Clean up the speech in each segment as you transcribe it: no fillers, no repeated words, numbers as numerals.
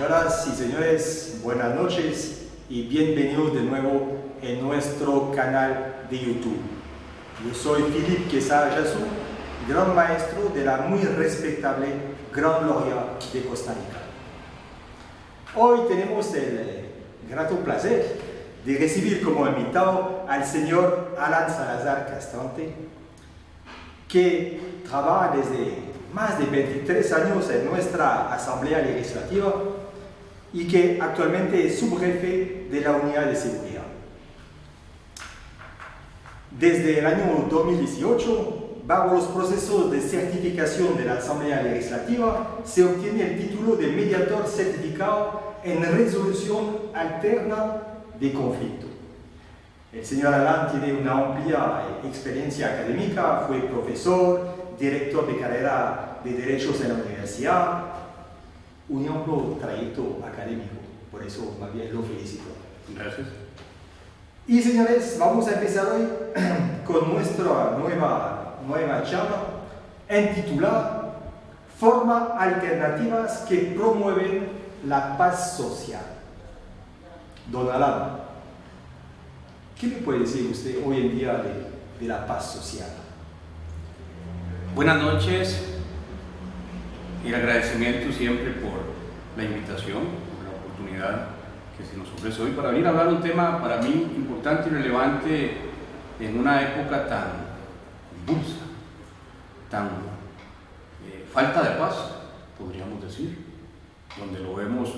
Señoras y señores, buenas noches y bienvenidos de nuevo en nuestro canal de YouTube. Yo soy Philippe Quesada Jassou, gran maestro de la muy respetable Gran Loria de Costa Rica. Hoy tenemos el grato placer de recibir como invitado al señor Alan Salazar Castante, que trabaja desde más de 23 años en nuestra Asamblea Legislativa y que actualmente es subjefe de la Unidad de Seguridad. Desde el año 2018, bajo los procesos de certificación de la Asamblea Legislativa, se obtiene el título de mediador certificado en resolución alterna de conflicto. El señor Alan tiene una amplia experiencia académica, fue profesor, director de carrera de Derechos en la universidad, un amplio trayecto académico, por eso más bien lo felicito. Gracias. Y señores, vamos a empezar hoy con nuestra nueva charla intitulada Formas alternativas que promueven la paz social. Don Alan, ¿qué me puede decir usted hoy en día de la paz social? Buenas noches, el agradecimiento siempre por la invitación, por la oportunidad que se nos ofrece hoy para venir a hablar de un tema para mí importante y relevante en una época tan convulsa, tan falta de paz, podríamos decir, donde lo vemos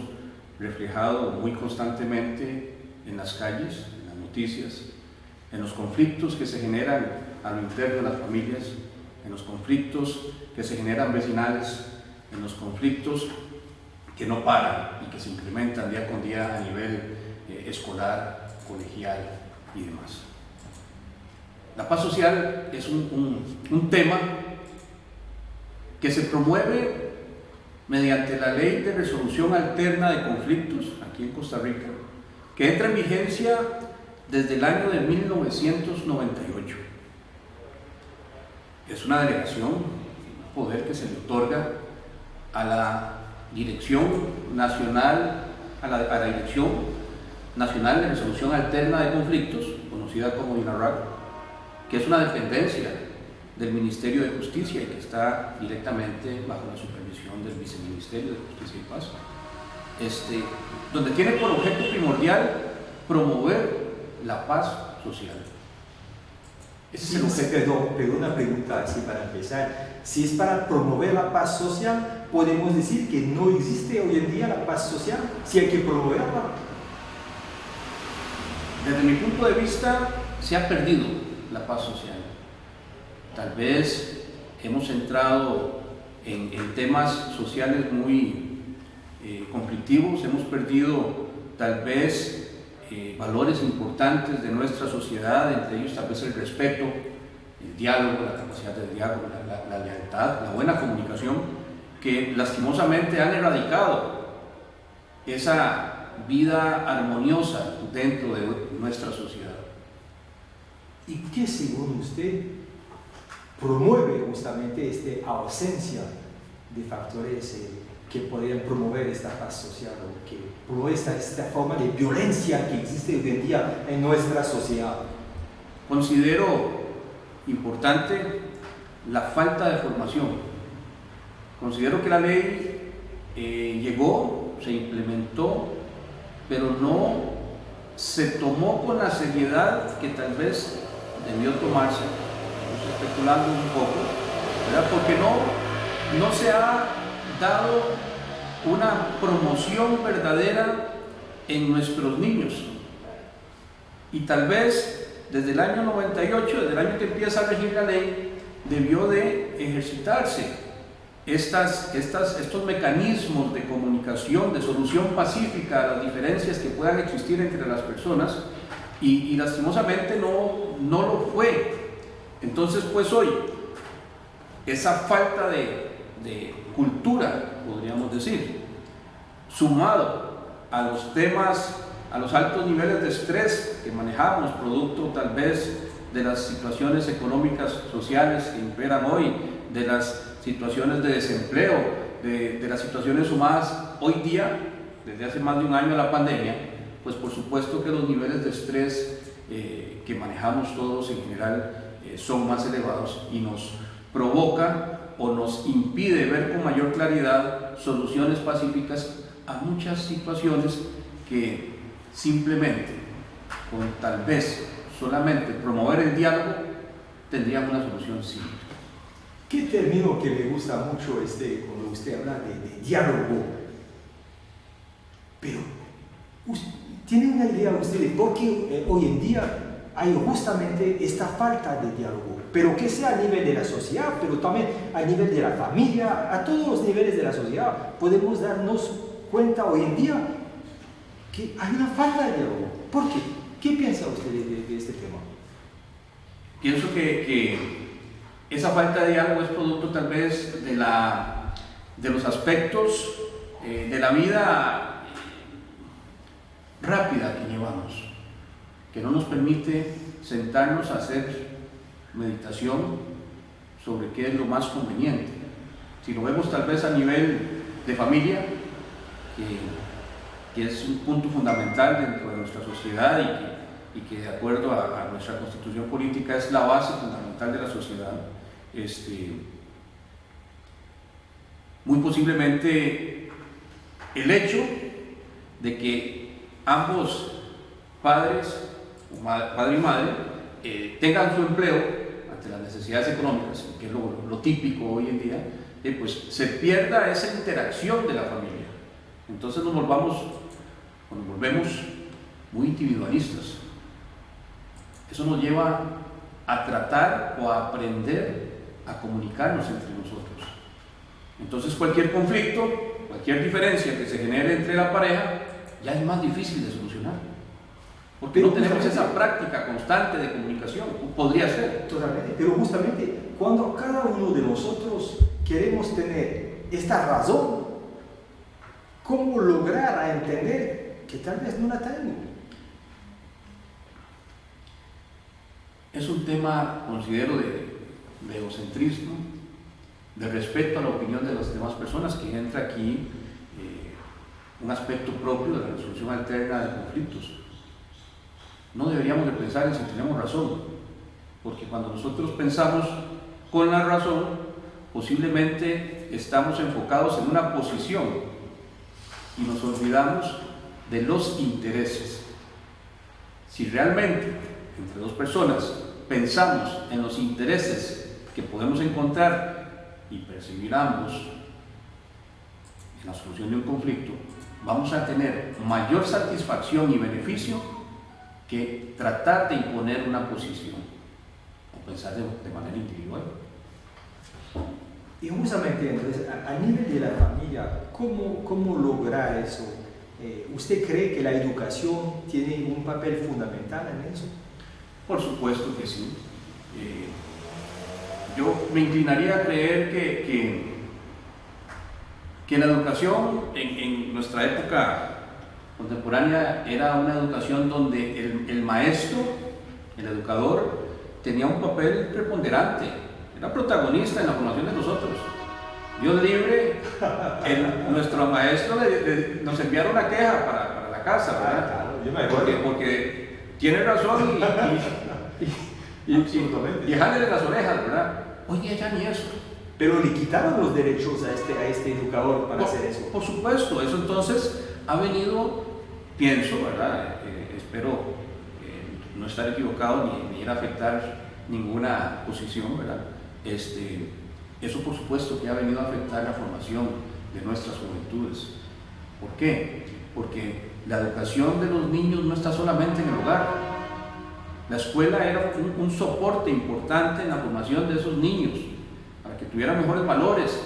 reflejado muy constantemente en las calles, en las noticias, en los conflictos que se generan a lo interno de las familias, en los conflictos que se generan vecinales, en los conflictos que no paran y que se incrementan día con día a nivel escolar, colegial y demás. La paz social es un tema que se promueve mediante la Ley de Resolución Alterna de Conflictos aquí en Costa Rica, que entra en vigencia desde el año de 1998. Es una delegación, un poder que se le otorga a la Dirección Nacional, a la Dirección Nacional de Resolución Alterna de Conflictos, conocida como DINARAC, que es una dependencia del Ministerio de Justicia y que está directamente bajo la supervisión del Viceministerio de Justicia y Paz, donde tiene por objeto primordial promover la paz social. Ese es el objeto. Pero una pregunta así para empezar. Si es para promover la paz social, ¿podemos decir que no existe hoy en día la paz social? Si hay que promoverla. Desde mi punto de vista, se ha perdido la paz social. Tal vez hemos entrado en temas sociales muy conflictivos, hemos perdido tal vez valores importantes de nuestra sociedad, entre ellos tal vez el respeto, el diálogo, la capacidad de diálogo, la lealtad, la buena comunicación, que lastimosamente han erradicado esa vida armoniosa dentro de nuestra sociedad. ¿Y qué, según usted, promueve justamente esta ausencia de factores que podrían promover esta paz social o que promueve esta forma de violencia que existe hoy en día en nuestra sociedad? Considero importante la falta de formación. Considero que la ley llegó, se implementó, pero no se tomó con la seriedad que tal vez debió tomarse. Estamos especulando un poco, ¿verdad? Porque no se ha dado una promoción verdadera en nuestros niños. Y tal vez desde el año 98, desde el año que empieza a regir la ley, debió de ejercitarse estos mecanismos de comunicación, de solución pacífica a las diferencias que puedan existir entre las personas, y lastimosamente no lo fue. Entonces, pues hoy, esa falta de cultura, podríamos decir, sumado a los temas, a los altos niveles de estrés que manejamos, producto tal vez de las situaciones económicas, sociales que imperan hoy, de las situaciones de desempleo, de las situaciones sumadas hoy día, desde hace más de un año la pandemia, pues por supuesto que los niveles de estrés que manejamos todos en general son más elevados y nos provoca o nos impide ver con mayor claridad soluciones pacíficas a muchas situaciones que simplemente con tal vez solamente promover el diálogo tendrían una solución simple. ¿Qué término que me gusta mucho cuando usted habla de diálogo? Pero, ¿tiene una idea usted de por qué hoy en día hay justamente esta falta de diálogo? Pero que sea a nivel de la sociedad, pero también a nivel de la familia, a todos los niveles de la sociedad, podemos darnos cuenta hoy en día que hay una falta de diálogo. ¿Por qué? ¿Qué piensa usted de este tema? Pienso que esa falta de diálogo es producto tal vez de los aspectos de la vida rápida que llevamos, que no nos permite sentarnos a hacer meditación sobre qué es lo más conveniente. Si lo vemos tal vez a nivel de familia, que es un punto fundamental dentro de nuestra sociedad y que de acuerdo a nuestra constitución política es la base fundamental de la sociedad, muy posiblemente el hecho de que ambos padres, padre y madre, tengan su empleo ante las necesidades económicas, que es lo típico hoy en día, pues se pierda esa interacción de la familia. Entonces nos volvemos muy individualistas. Eso nos lleva a tratar o a aprender a comunicarnos entre nosotros. Entonces cualquier conflicto, cualquier diferencia que se genere entre la pareja, ya es más difícil de solucionar. Porque no tenemos esa práctica constante de comunicación. Podría ser. Totalmente. Pero justamente cuando cada uno de nosotros queremos tener esta razón, ¿cómo lograr entender que tal vez no la tenemos? Es un tema, considero, de egocentrismo, de respeto a la opinión de las demás personas, que entra aquí un aspecto propio de la resolución alterna de conflictos. No deberíamos de pensar en si tenemos razón, porque cuando nosotros pensamos con la razón, posiblemente estamos enfocados en una posición y nos olvidamos de los intereses. Si realmente entre dos personas pensamos en los intereses que podemos encontrar y percibir ambos en la solución de un conflicto, vamos a tener mayor satisfacción y beneficio que tratar de imponer una posición o pensar de manera individual. Y justamente entonces, a nivel de la familia, ¿cómo lograr eso? ¿Usted cree que la educación tiene un papel fundamental en eso? Por supuesto que sí. Yo me inclinaría a creer que la educación en nuestra época contemporánea era una educación donde el maestro, el educador, tenía un papel preponderante, era protagonista en la formación de nosotros. Dios libre, nuestro maestro nos enviaron una queja para la casa, ¿verdad? Claro, yo me acuerdo. Porque tiene razón y jálele las orejas, ¿verdad? Oye, ya ni eso. Pero le quitaron los derechos a este educador para hacer eso. Por supuesto, eso entonces ha venido, pienso, ¿verdad? Espero no estar equivocado ni ir a afectar ninguna posición, ¿verdad? Eso por supuesto que ha venido a afectar la formación de nuestras juventudes. ¿Por qué? Porque la educación de los niños no está solamente en el hogar. La escuela era un soporte importante en la formación de esos niños, para que tuvieran mejores valores,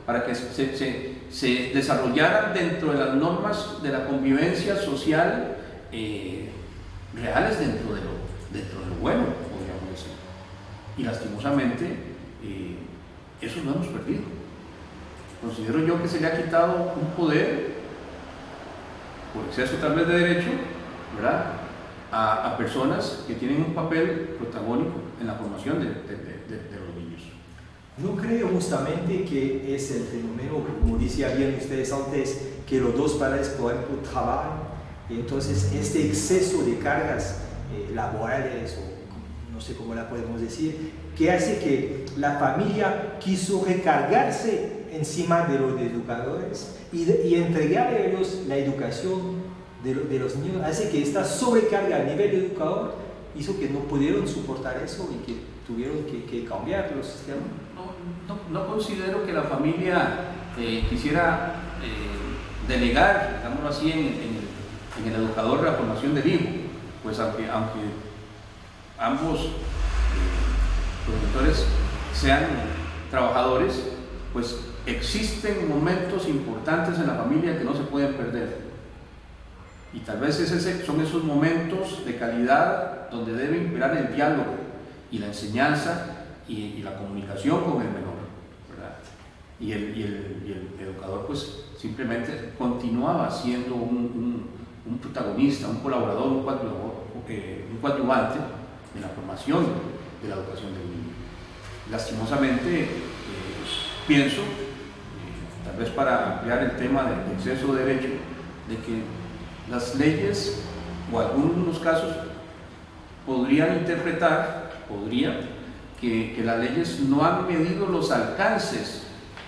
para que se desarrollaran dentro de las normas de la convivencia social reales dentro de lo bueno, podríamos decir. Y lastimosamente eso lo hemos perdido. Considero yo que se le ha quitado un poder, por exceso tal vez de derecho, ¿verdad?, a personas que tienen un papel protagónico en la formación de los niños. No creo justamente que es el fenómeno, como decían bien ustedes antes, que los dos padres, por ejemplo, trabajan, y entonces este exceso de cargas laborales, o no sé cómo la podemos decir, que hace que la familia quiso recargarse encima de los educadores y entregar a ellos la educación de los niños, hace que esta sobrecarga a nivel educador hizo que no pudieron soportar eso y que tuvieron que cambiar los sistemas. No considero que la familia quisiera delegar, digámoslo así, en el educador la formación del hijo, pues aunque ambos progenitores sean trabajadores, pues existen momentos importantes en la familia que no se pueden perder. Y tal vez son esos momentos de calidad donde debe imperar el diálogo y la enseñanza y la comunicación con el menor, ¿verdad? Y el educador pues simplemente continuaba siendo un protagonista, un colaborador, un coadyuvante en la formación de la educación del niño. Lastimosamente, pienso, tal vez para ampliar el tema del exceso de derecho, de que las leyes, o algunos casos, podrían interpretar, que las leyes no han medido los alcances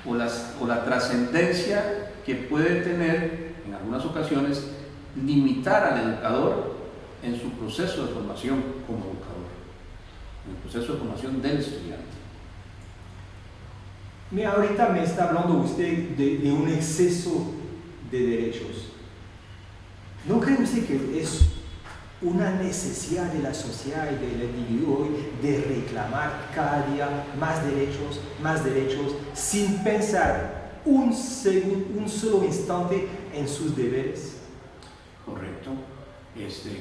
o la trascendencia que puede tener, en algunas ocasiones, limitar al educador en su proceso de formación como educador, en el proceso de formación del estudiante. Mira, ahorita me está hablando usted de un exceso de derechos. ¿No cree usted que es una necesidad de la sociedad y del individuo hoy de reclamar cada día más derechos, sin pensar un solo instante en sus deberes? Correcto.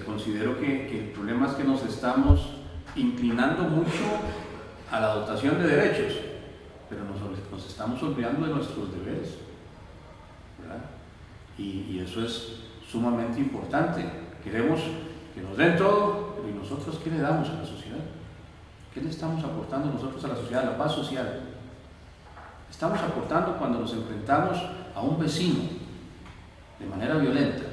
Considero que el problema es que nos estamos inclinando mucho a la dotación de derechos, pero nos estamos olvidando de nuestros deberes, ¿verdad? Y eso es sumamente importante. Queremos que nos den todo, pero ¿y nosotros qué le damos a la sociedad? ¿Qué le estamos aportando nosotros a la sociedad? La paz social. Estamos aportando cuando nos enfrentamos a un vecino de manera violenta.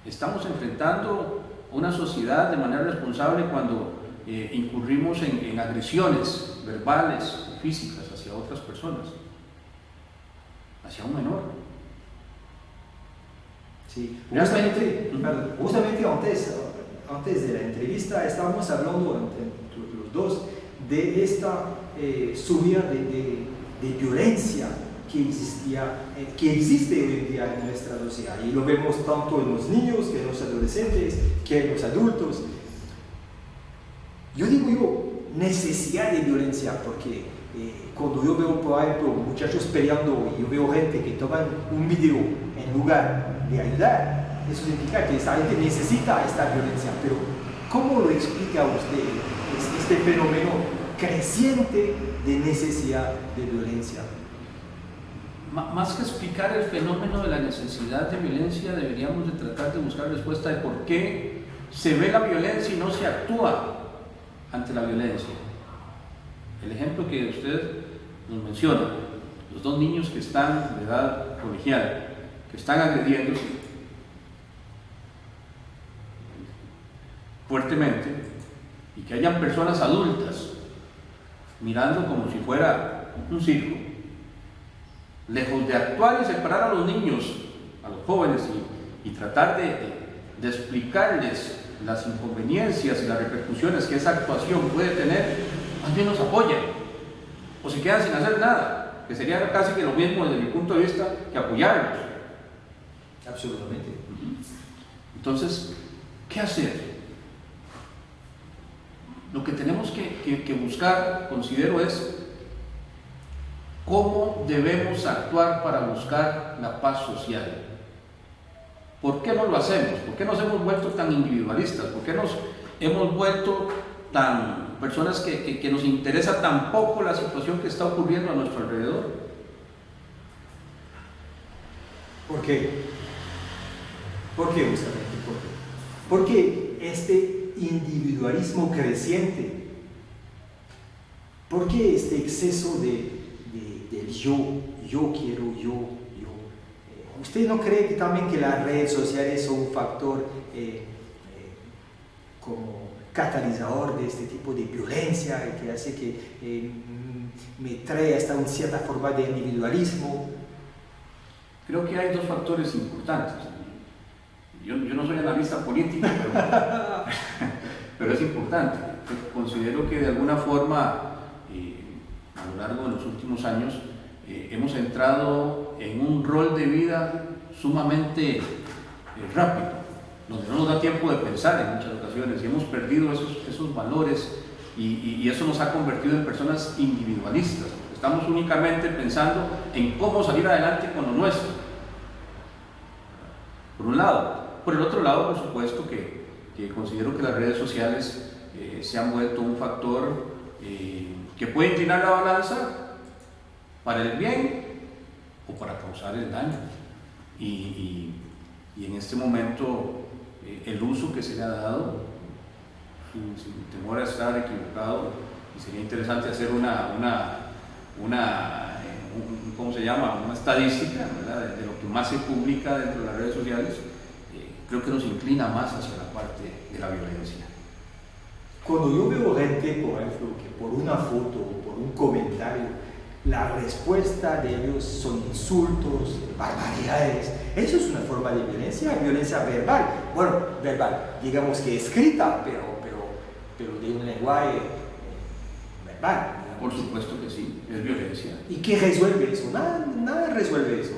Estamos enfrentando una sociedad de manera responsable cuando incurrimos en agresiones verbales o físicas hacia otras personas, hacia un menor. Sí, justamente antes de la entrevista estábamos hablando entre los dos de esta subida de violencia que existe hoy en día en nuestra sociedad, y lo vemos tanto en los niños, que en los adolescentes, que en los adultos. Yo digo necesidad de violencia porque cuando yo veo, por ejemplo, muchachos peleando y yo veo gente que toman un video en lugar de ayudar, eso significa que esa gente necesita esta violencia. Pero ¿cómo lo explica usted este fenómeno creciente de necesidad de violencia? Más que explicar el fenómeno de la necesidad de violencia, deberíamos de tratar de buscar respuesta de por qué se ve la violencia y no se actúa ante la violencia. El ejemplo que usted nos menciona, los dos niños que están de edad colegial, que están agrediéndose fuertemente, y que hayan personas adultas mirando como si fuera un circo, lejos de actuar y separar a los niños, a los jóvenes, y tratar de explicarles las inconveniencias y las repercusiones que esa actuación puede tener, más bien los apoyan o se quedan sin hacer nada, que sería casi que lo mismo desde mi punto de vista que apoyarlos. Absolutamente. Entonces, ¿qué hacer? Lo que tenemos que buscar, considero, es cómo debemos actuar para buscar la paz social. ¿Por qué no lo hacemos? ¿Por qué nos hemos vuelto tan individualistas? ¿Por qué nos hemos vuelto tan personas que nos interesa tan poco la situación que está ocurriendo a nuestro alrededor? ¿Por qué? ¿Por qué justamente? ¿Por qué? Porque este individualismo creciente ¿Por qué este exceso del yo quiero, yo? ¿Usted no cree que también que las redes sociales son un factor como catalizador de este tipo de violencia y que hace que me trae hasta una cierta forma de individualismo? Creo que hay dos factores importantes. Yo no soy analista político, pero es importante. Considero que de alguna forma, a lo largo de los últimos años, hemos entrado en un rol de vida sumamente rápido, donde no nos da tiempo de pensar en muchas ocasiones y hemos perdido esos valores y eso nos ha convertido en personas individualistas. Estamos únicamente pensando en cómo salir adelante con lo nuestro, por un lado. Por el otro lado, por supuesto que considero que las redes sociales se han vuelto un factor que puede inclinar la balanza para el bien o para causar el daño. Y en este momento el uso que se le ha dado, sin temor a estar equivocado, y sería interesante hacer ¿cómo se llama? Una estadística, ¿verdad?, de lo que más se publica dentro de las redes sociales, creo que nos inclina más hacia la parte de la violencia. Cuando yo veo gente, por ejemplo, que por una foto o por un comentario, la respuesta de ellos son insultos, barbaridades, eso es una forma de violencia verbal. Bueno, verbal, digamos que escrita, pero de un lenguaje verbal. Por supuesto que sí, es violencia. ¿Y qué resuelve eso? Nada resuelve eso.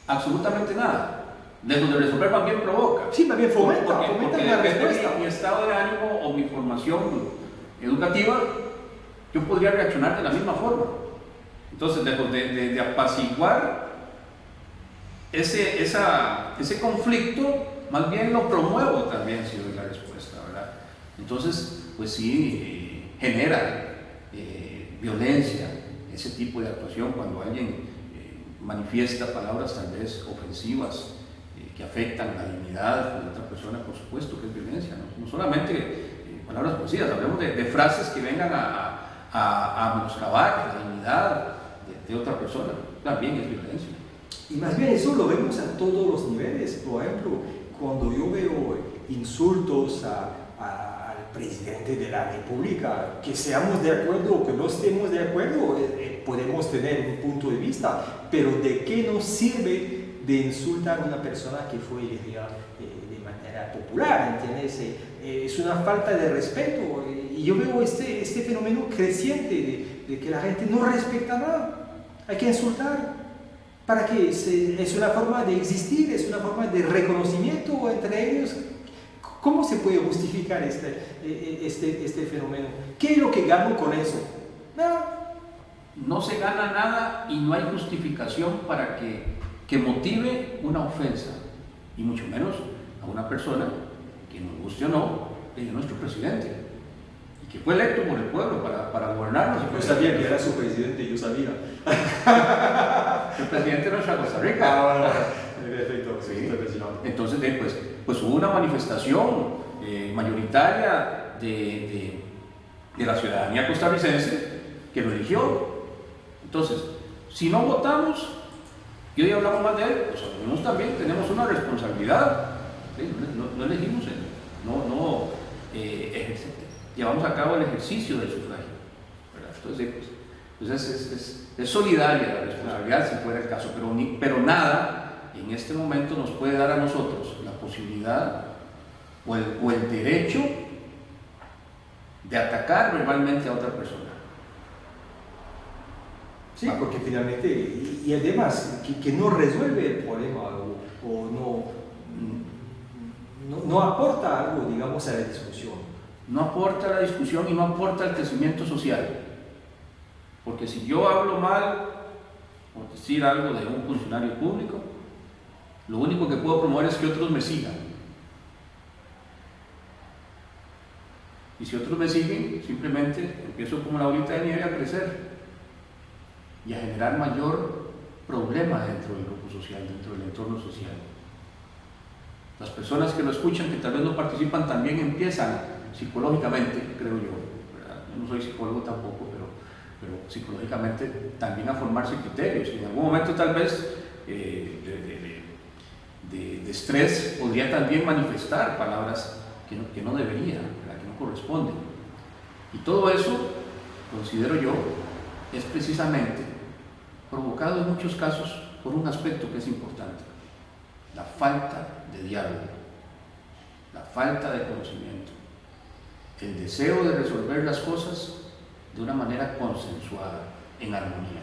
Absolutamente nada. Lejos de resolver, más bien provoca. Sí, más bien fomenta porque la depende respuesta. de mi estado de ánimo o mi formación educativa, yo podría reaccionar de la misma forma. Entonces, lejos de apaciguar ese conflicto, más bien lo promuevo también si doy la respuesta, ¿verdad? Entonces, pues sí, genera violencia ese tipo de actuación cuando alguien manifiesta palabras tal vez ofensivas que afectan la dignidad de otra persona. Por supuesto que es violencia, no solamente palabras ofensivas, hablemos de frases que vengan a menoscabar la dignidad de otra persona, también es violencia. Y más bien eso lo vemos a todos los niveles. Por ejemplo, cuando yo veo insultos al presidente de la República, que seamos de acuerdo o que no estemos de acuerdo, podemos tener un punto de vista, pero ¿de qué nos sirve de insultar a una persona que fue elegida de manera popular? ¿Entiendes? Es una falta de respeto y yo veo este fenómeno creciente de que la gente no respeta nada. Hay que insultar. ¿Para qué? Es una forma de existir, es una forma de reconocimiento entre ellos. ¿Cómo se puede justificar este fenómeno? ¿Qué es lo que gano con eso? Nada. No se gana nada y no hay justificación para que motive una ofensa, y mucho menos a una persona que nos guste o no, es nuestro presidente, y que fue electo por el pueblo para gobernarnos. Yo sabía que era su presidente, yo sabía. El presidente de nuestra Costa Rica. Bueno, perfecto. Sí. Entonces, pues hubo una manifestación mayoritaria de la ciudadanía costarricense que lo eligió. Entonces, si no votamos, y hoy hablamos más de él, pues algunos también tenemos una responsabilidad. ¿Sí? No elegimos él, llevamos a cabo el ejercicio del sufragio, ¿verdad? Entonces es solidaria la responsabilidad si fuera el caso, pero nada en este momento nos puede dar a nosotros la posibilidad o el derecho de atacar verbalmente a otra persona. Sí, porque finalmente, y además, que no resuelve el problema o no aporta algo, digamos, a la discusión. No aporta a la discusión y no aporta al crecimiento social. Porque si yo hablo mal, por decir algo de un funcionario público, lo único que puedo promover es que otros me sigan. Y si otros me siguen, simplemente empiezo como la bolita de nieve a crecer y a generar mayor problema dentro del grupo social, dentro del entorno social. Las personas que lo escuchan, que tal vez no participan, también empiezan psicológicamente, creo yo, ¿verdad? Yo no soy psicólogo tampoco, pero psicológicamente también a formarse criterios. Y en algún momento tal vez de estrés podría también manifestar palabras que no debería, ¿verdad? Que no corresponden. Y todo eso, considero yo, es precisamente provocado en muchos casos por un aspecto que es importante: la falta de diálogo, la falta de conocimiento, el deseo de resolver las cosas de una manera consensuada, en armonía.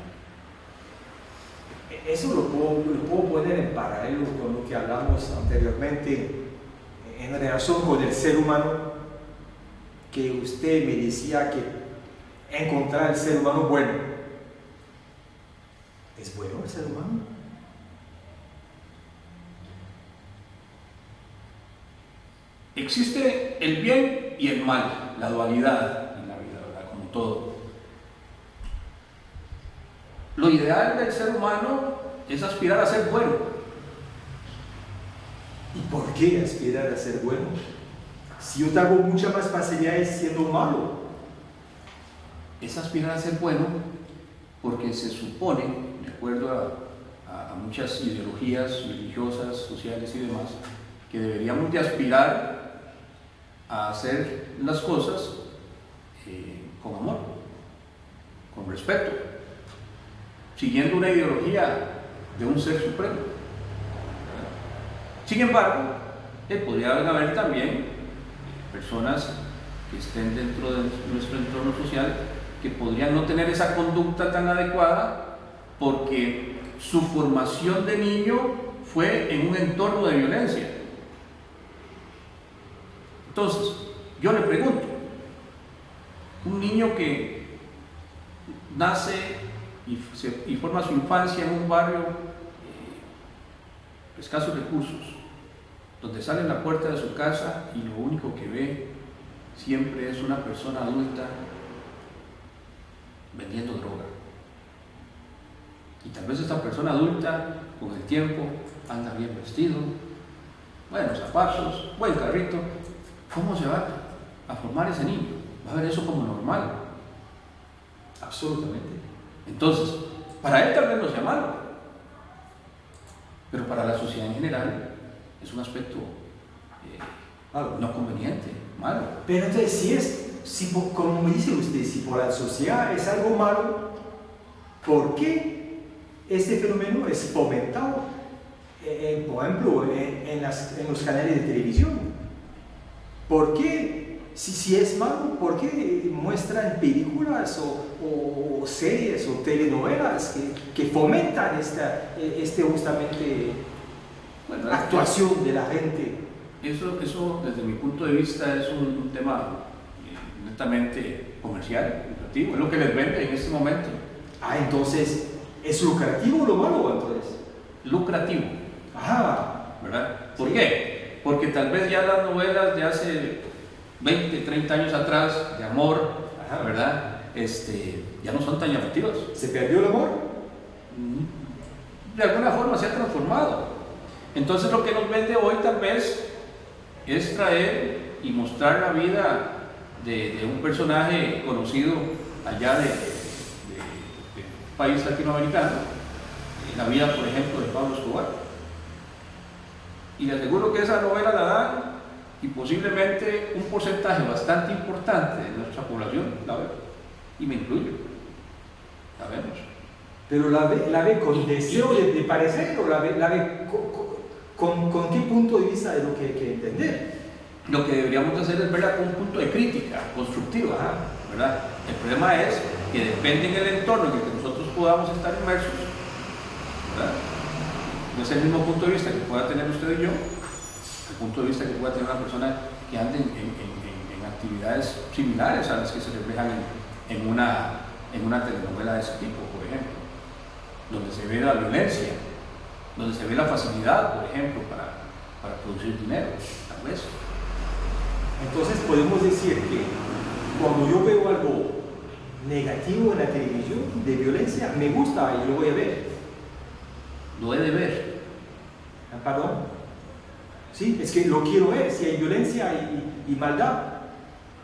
Eso lo puedo poner en paralelo con lo que hablamos anteriormente en relación con el ser humano, que usted me decía que encontrar el ser humano bueno. ¿Es bueno el ser humano? Existe el bien y el mal, la dualidad en la vida, ¿verdad? Como todo. Lo ideal del ser humano es aspirar a ser bueno. ¿Y por qué aspirar a ser bueno? Si yo tengo muchas más facilidades siendo malo. Es aspirar a ser bueno porque se supone, de acuerdo a muchas ideologías religiosas, sociales y demás, que deberíamos de aspirar a hacer las cosas con amor, con respeto, siguiendo una ideología de un ser supremo. Sin embargo, podría haber también personas que estén dentro de nuestro entorno social que podrían no tener esa conducta tan adecuada porque su formación de niño fue en un entorno de violencia. Entonces, yo le pregunto, un niño que nace y forma su infancia en un barrio de escasos recursos, donde sale en la puerta de su casa y lo único que ve siempre es una persona adulta vendiendo droga. Y tal vez esta persona adulta, con el tiempo, anda bien vestido, buenos zapatos, buen carrito. ¿Cómo se va a formar ese niño? Va a ver eso como normal. Absolutamente. Entonces, para él tal vez no sea malo, pero para la sociedad en general es un aspecto no conveniente, malo. Pero entonces, como me dice usted, si por la sociedad es algo malo, ¿por qué este fenómeno es fomentado, por ejemplo, en los canales de televisión? ¿Por qué, si es malo, por qué muestran películas o series o telenovelas que fomentan justamente actuación de la gente? Eso desde mi punto de vista es un tema netamente comercial, lucrativo, es lo que les vende en este momento. Ah, entonces, ¿es lucrativo lo malo entonces? Lucrativo. Ah, ¿verdad? ¿Por sí. qué? Porque tal vez ya las novelas de hace 20, 30 años atrás, de amor, Ajá. ¿verdad? Ya no son tan llamativas. ¿Se perdió el amor? De alguna forma se ha transformado. Entonces lo que nos vende hoy tal vez es traer y mostrar la vida de un personaje conocido allá de un país latinoamericano, la vida, por ejemplo, de Pablo Escobar. Y le aseguro que esa novela la dan y posiblemente un porcentaje bastante importante de nuestra población la ve, y me incluyo, la vemos. Pero la ve con deseo de parecer o la ve con qué punto de vista de lo que hay que entender. Lo que deberíamos hacer es verla con un punto de crítica constructiva, ¿verdad? El problema es que depende en el entorno en el que nosotros podamos estar inmersos, ¿verdad? No es el mismo punto de vista que pueda tener usted y yo, el punto de vista que pueda tener una persona que ande en actividades similares a las que se reflejan en una telenovela de ese tipo, por ejemplo, donde se ve la violencia, donde se ve la facilidad, por ejemplo, para producir dinero, tal vez. Entonces podemos decir que cuando yo veo algo negativo en la televisión de violencia, me gusta y lo voy a ver. Lo he de ver. ¿Perdón? Sí, es que lo quiero ver, si hay violencia y maldad.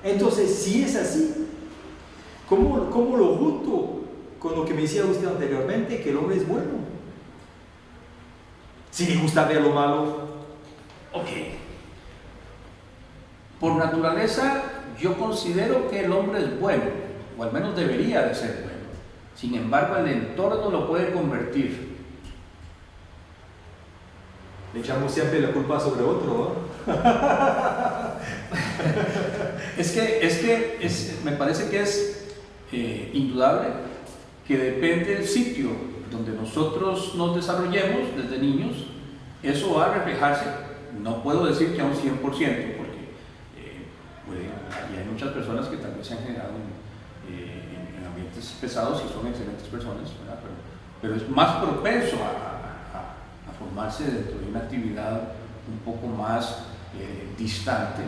Entonces, si es así, ¿Cómo lo junto con lo que me decía usted anteriormente, que el hombre es bueno? Si le gusta ver lo malo. Ok. Por naturaleza, yo considero que el hombre es bueno, o al menos debería de ser bueno. Sin embargo, el entorno lo puede convertir. Le echamos siempre la culpa sobre otro, ¿no? Me parece que es indudable que depende del sitio donde nosotros nos desarrollemos desde niños, eso va a reflejarse. No puedo decir que a un 100%, porque y hay muchas personas que tal vez se han generado en ambientes pesados y son excelentes personas, ¿verdad? Pero es más propenso a formarse dentro de una actividad un poco más distante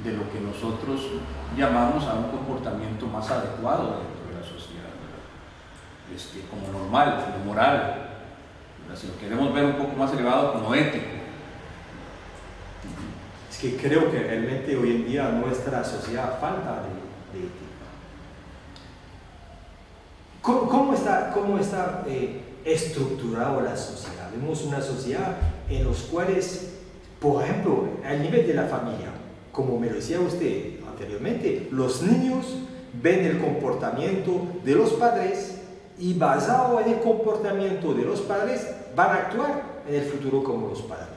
de lo que nosotros llamamos a un comportamiento más adecuado dentro de la sociedad, como normal, como moral, ¿verdad? Si lo queremos ver un poco más elevado, como ético. Es que creo que realmente hoy en día nuestra sociedad falta de ética. ¿Cómo está estructurada la sociedad? Vemos una sociedad en los cuales, por ejemplo, al nivel de la familia, como me lo decía usted anteriormente, los niños ven el comportamiento de los padres y basado en el comportamiento de los padres van a actuar en el futuro como los padres.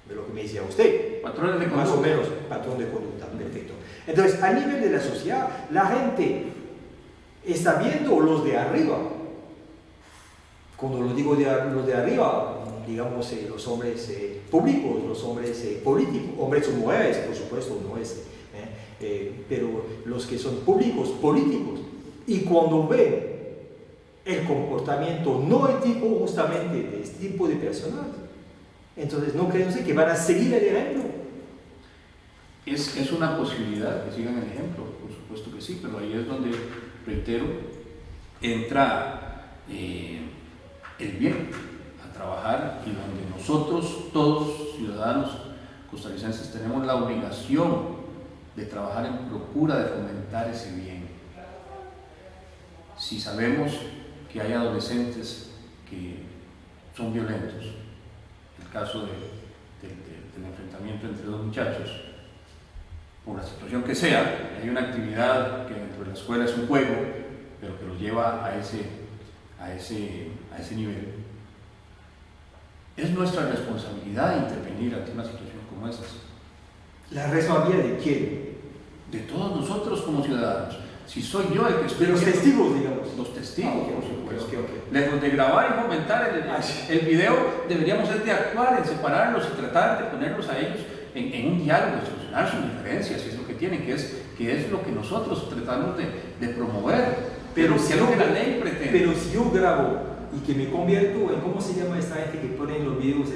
De lo que me decía usted. Patrones de conducta. Más o menos, patrón de conducta, perfecto. Entonces, a nivel de la sociedad, la gente está viendo los de arriba. Cuando lo digo los de arriba, digamos los hombres públicos, los hombres políticos, hombres o mujeres, por supuesto, no es, pero los que son públicos, políticos. Y cuando ven el comportamiento no ético justamente de este tipo de personas, entonces no creen que van a seguir el ejemplo. Es una posibilidad que sigan el ejemplo, por supuesto que sí, pero ahí es donde, reitero, entra el bien a trabajar y donde nosotros, todos ciudadanos costarricenses, tenemos la obligación de trabajar en procura de fomentar ese bien. Si sabemos que hay adolescentes que son violentos, el caso del enfrentamiento entre dos muchachos, por la situación que sea, hay una actividad que dentro de la escuela es un juego, pero que los lleva a ese nivel. Es nuestra responsabilidad intervenir ante una situación como esa. ¿La responsabilidad de quién? De todos nosotros como ciudadanos. Si soy yo el que estoy... De los testigos, digamos. Los testigos, por supuesto. Okay. Lejos de grabar y fomentar el video, deberíamos de actuar en separarlos y tratar de ponerlos a ellos en un diálogo, solucionar sus diferencias, si es lo que tienen, que es lo que nosotros tratamos de promover. Pero si es lo que la ley pretende. Pero si yo grabo y que me convierto en, ¿cómo se llama esta gente que pone los videos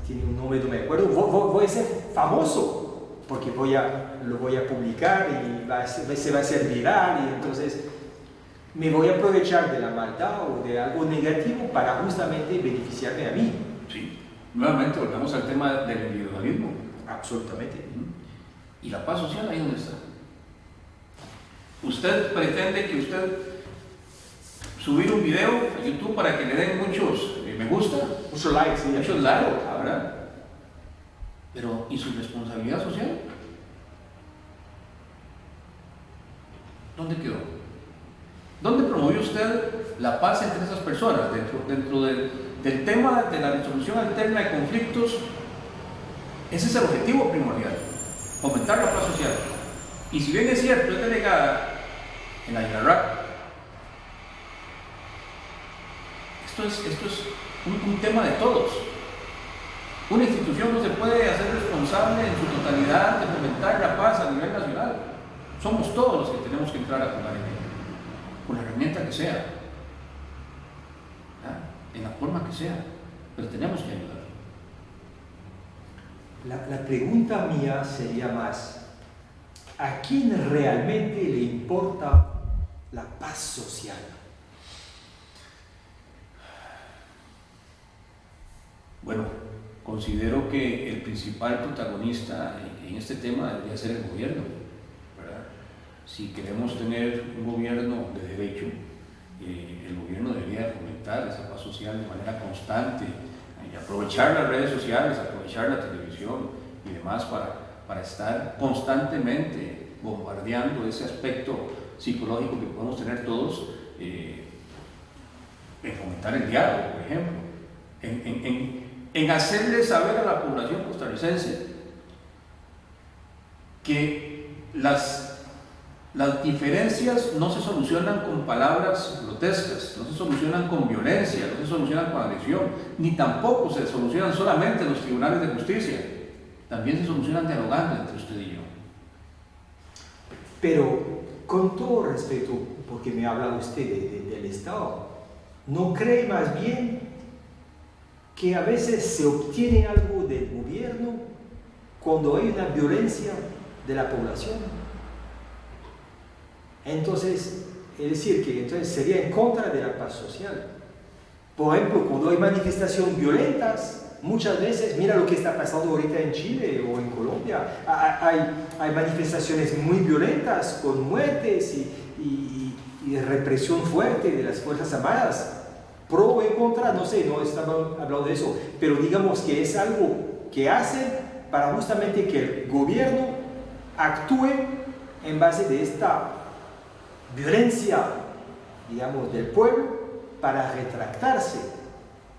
tiene un nombre, no me acuerdo, voy a ser famoso, porque lo voy a publicar y se va a hacer viral, y entonces me voy a aprovechar de la maldad o de algo negativo para justamente beneficiarme a mí. Sí, nuevamente volvemos al tema del individualismo. Absolutamente. ¿Y la paz social ahí dónde está? Usted pretende que usted subir un video a YouTube para que le den muchos me gusta, muchos likes, sí, muchos likes, ¿verdad? Pero ¿y su responsabilidad social? ¿Dónde quedó? ¿Dónde promovió usted la paz entre esas personas? Dentro del tema de la resolución alterna de conflictos, ese es el objetivo primordial, fomentar la paz social. Y si bien es cierto, es delegada en la INARAC, esto es un tema de todos. Una institución no se puede hacer responsable en su totalidad de fomentar la paz a nivel nacional. Somos todos los que tenemos que entrar a jugar en ello, con la herramienta que sea, en la forma que sea, pero tenemos que ayudar. La pregunta mía sería más, ¿a quién realmente le importa la paz social? Bueno, considero que el principal protagonista en este tema debería ser el gobierno, ¿verdad? si queremos tener un gobierno de derecho, el gobierno debería fomentar esa paz social de manera constante, y aprovechar las redes sociales, aprovechar la televisión y demás para estar constantemente bombardeando ese aspecto psicológico que podemos tener todos, en fomentar el diálogo, por ejemplo, en hacerle saber a la población costarricense que las diferencias no se solucionan con palabras grotescas, no se solucionan con violencia, no se solucionan con agresión, ni tampoco se solucionan solamente en los tribunales de justicia, también se solucionan dialogando entre usted y yo. Pero con todo respeto, porque me habla usted del Estado, ¿no cree más bien que a veces se obtiene algo del gobierno cuando hay una violencia de la población? Entonces, es decir, que entonces sería en contra de la paz social. Por ejemplo, cuando hay manifestaciones violentas, muchas veces, mira lo que está pasando ahorita en Chile o en Colombia, hay manifestaciones muy violentas con muertes y represión fuerte de las Fuerzas Armadas, pro o en contra, no sé, no estamos hablando de eso, pero digamos que es algo que hacen para justamente que el gobierno actúe en base de esta violencia, digamos, del pueblo para retractarse.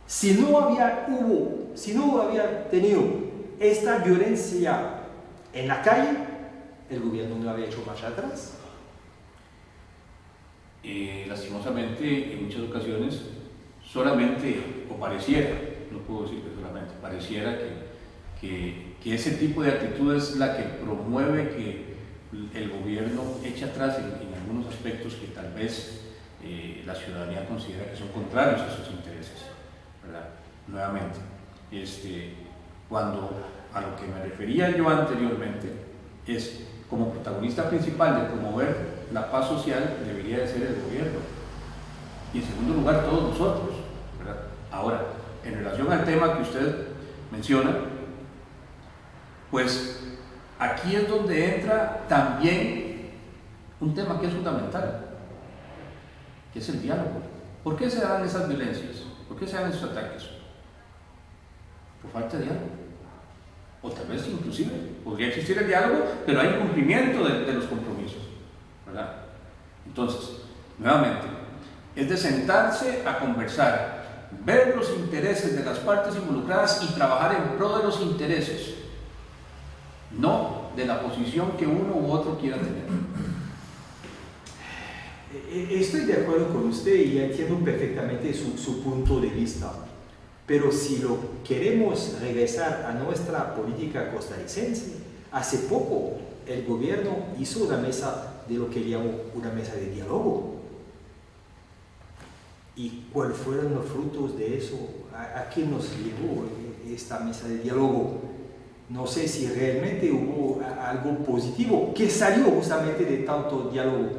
Si no había tenido esta violencia en la calle, el gobierno no había hecho marcha atrás. Lastimosamente, en muchas ocasiones, solamente, o pareciera, no puedo decir que solamente, pareciera que ese tipo de actitud es la que promueve que el gobierno eche atrás en algunos aspectos que tal vez la ciudadanía considera que son contrarios a sus intereses, ¿verdad? Nuevamente, cuando a lo que me refería yo anteriormente es como protagonista principal de promover la paz social debería de ser el gobierno y en segundo lugar todos nosotros, ¿verdad? Ahora, en relación al tema que usted menciona, pues aquí es donde entra también un tema que es fundamental, que es el diálogo. ¿Por qué se dan esas violencias? ¿Por qué se dan esos ataques? Por falta de diálogo. O tal vez inclusive podría existir el diálogo, pero hay incumplimiento de los compromisos, ¿verdad? Entonces, nuevamente, es de sentarse a conversar, ver los intereses de las partes involucradas y trabajar en pro de los intereses, no de la posición que uno u otro quiera tener. Estoy de acuerdo con usted y entiendo perfectamente su punto de vista, pero si lo queremos regresar a nuestra política costarricense, hace poco el gobierno hizo una mesa de lo que llamo una mesa de diálogo. ¿Y cuáles fueron los frutos de eso? ¿A qué nos llevó esta mesa de diálogo? No sé si realmente hubo algo positivo que salió justamente de tanto diálogo.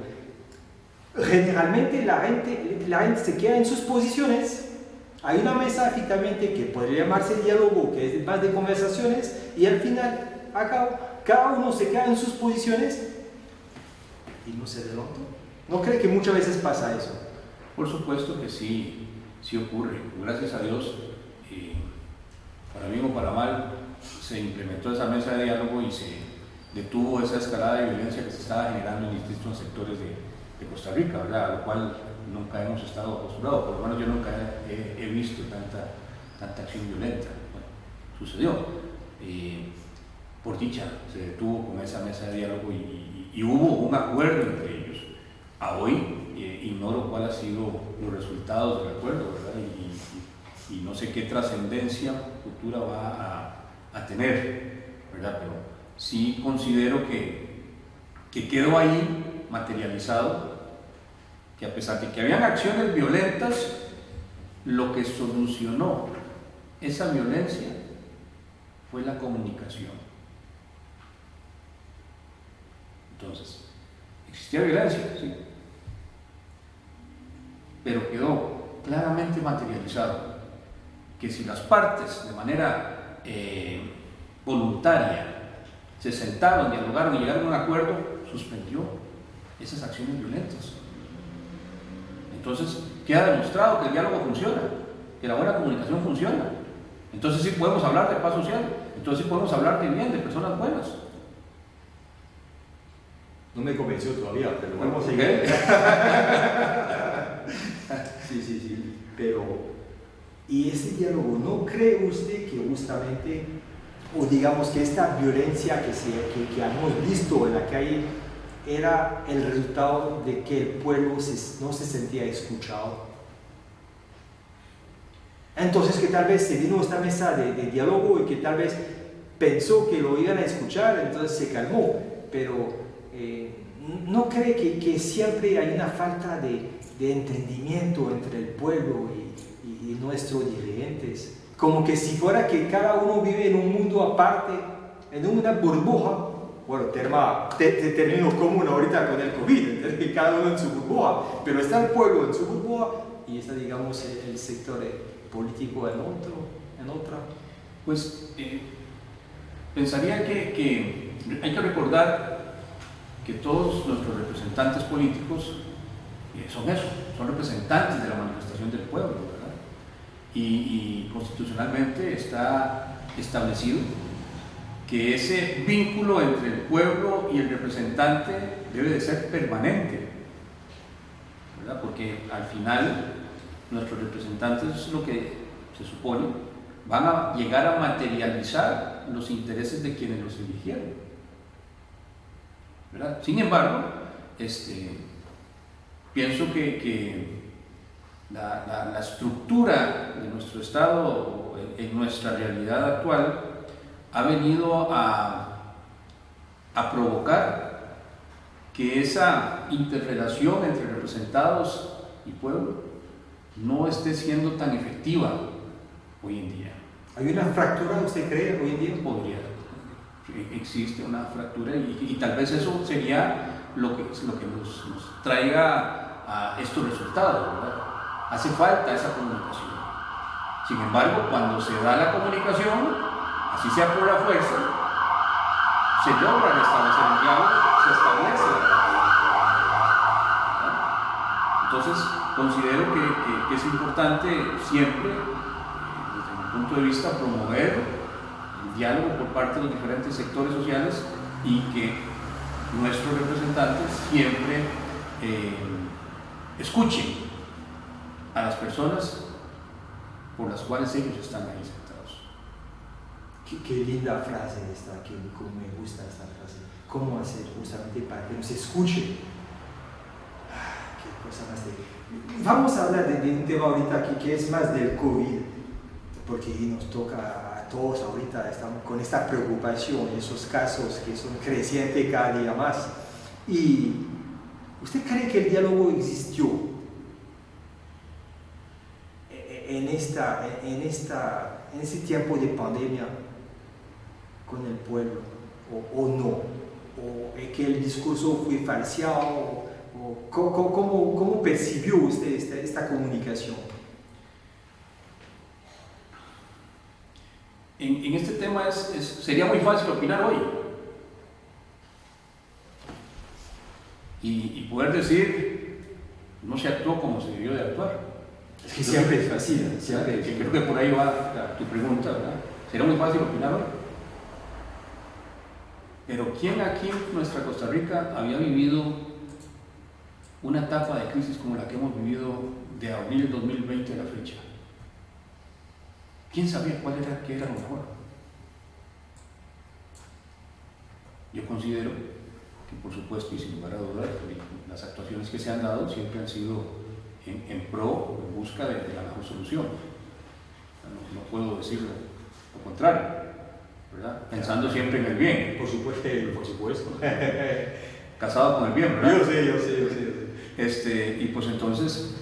Generalmente la gente se queda en sus posiciones. Hay una mesa efectivamente que podría llamarse diálogo, que es más de conversaciones, y al final, cada uno se queda en sus posiciones y no se adelanta. ¿No cree que muchas veces pasa eso? Por supuesto que sí, sí ocurre. Gracias a Dios, para bien o para mal, se implementó esa mesa de diálogo y se detuvo esa escalada de violencia que se estaba generando en distintos sectores de Costa Rica, ¿verdad? A lo cual nunca hemos estado acostumbrados, por lo menos yo nunca he visto tanta acción violenta. Bueno, sucedió. Por dicha, se detuvo con esa mesa de diálogo y hubo un acuerdo entre ellos. A hoy ignoro cuál ha sido los resultados del acuerdo, ¿verdad? Y no sé qué trascendencia futura va a tener, ¿verdad? Pero sí considero que quedó ahí materializado, que a pesar de que habían acciones violentas, lo que solucionó esa violencia fue la comunicación. Entonces, existía violencia, sí, pero quedó claramente materializado que si las partes de manera voluntaria se sentaron, dialogaron y llegaron a un acuerdo, suspendió esas acciones violentas. Entonces, queda demostrado que el diálogo funciona, que la buena comunicación funciona. Entonces sí podemos hablar de paz social, entonces sí podemos hablar de bien, de personas buenas. No me convenció todavía, pero vamos a ¿Ok? seguir. Sí, pero ¿y ese diálogo no cree usted que justamente, o digamos que esta violencia que hemos visto en la calle era el resultado de que el pueblo no se sentía escuchado? Entonces que tal vez se vino a esta mesa de diálogo y que tal vez pensó que lo iban a escuchar, entonces se calmó, pero ¿no cree que siempre hay una falta de entendimiento entre el pueblo y nuestros dirigentes? Como que si fuera que cada uno vive en un mundo aparte, en una burbuja. Bueno, término común ahorita con el COVID, entonces que cada uno en su burbuja, pero está el pueblo en su burbuja y está, digamos, el sector político en otra. Pues pensaría que hay que recordar que todos nuestros representantes políticos son eso, son representantes de la manifestación del pueblo, ¿verdad? Y constitucionalmente está establecido que ese vínculo entre el pueblo y el representante debe de ser permanente, ¿verdad? Porque al final nuestros representantes, es lo que se supone, van a llegar a materializar los intereses de quienes los eligieron, ¿verdad? Sin embargo, pienso que la estructura de nuestro Estado en nuestra realidad actual ha venido a provocar que esa interrelación entre representados y pueblo no esté siendo tan efectiva hoy en día. ¿Hay una fractura, usted cree, hoy en día? Podría. Existe una fractura y tal vez eso sería lo que nos traiga a estos resultados, ¿verdad? Hace falta esa comunicación. Sin embargo, cuando se da la comunicación, así sea por la fuerza, se logra restablecer el diálogo, se establece la comunicación, ¿verdad? Entonces, considero que es importante siempre, desde mi punto de vista, promover el diálogo por parte de los diferentes sectores sociales y que nuestros representantes siempre escuchen a las personas por las cuales ellos están ahí sentados. Qué linda frase esta, cómo me gusta esta frase. ¿Cómo hacer justamente para que nos escuche? Qué cosa más de... Vamos a hablar de un tema ahorita que es más del COVID, porque nos toca a todos ahorita, estamos con esta preocupación, esos casos que son crecientes cada día más. ¿Y usted cree que el diálogo existió en ese tiempo de pandemia con el pueblo, o no? ¿O que el discurso fue falseado? ¿Cómo percibió usted esta comunicación? En este tema sería muy fácil opinar hoy y poder decir no se actuó como se debió de actuar. Es que siempre es fácil, siempre. Creo que por ahí va tu pregunta, ¿verdad? Sería muy fácil opinar hoy. Pero ¿quién aquí en nuestra Costa Rica había vivido una etapa de crisis como la que hemos vivido de abril del 2020 a la fecha? ¿Quién sabía qué era lo mejor? Yo considero que, por supuesto, y sin lugar a dudas, las actuaciones que se han dado siempre han sido en pro o en busca de la mejor solución. No puedo decir lo contrario, ¿verdad? Pensando siempre en el bien. Por supuesto. Casado con el bien, ¿verdad? Yo sé. Y pues entonces,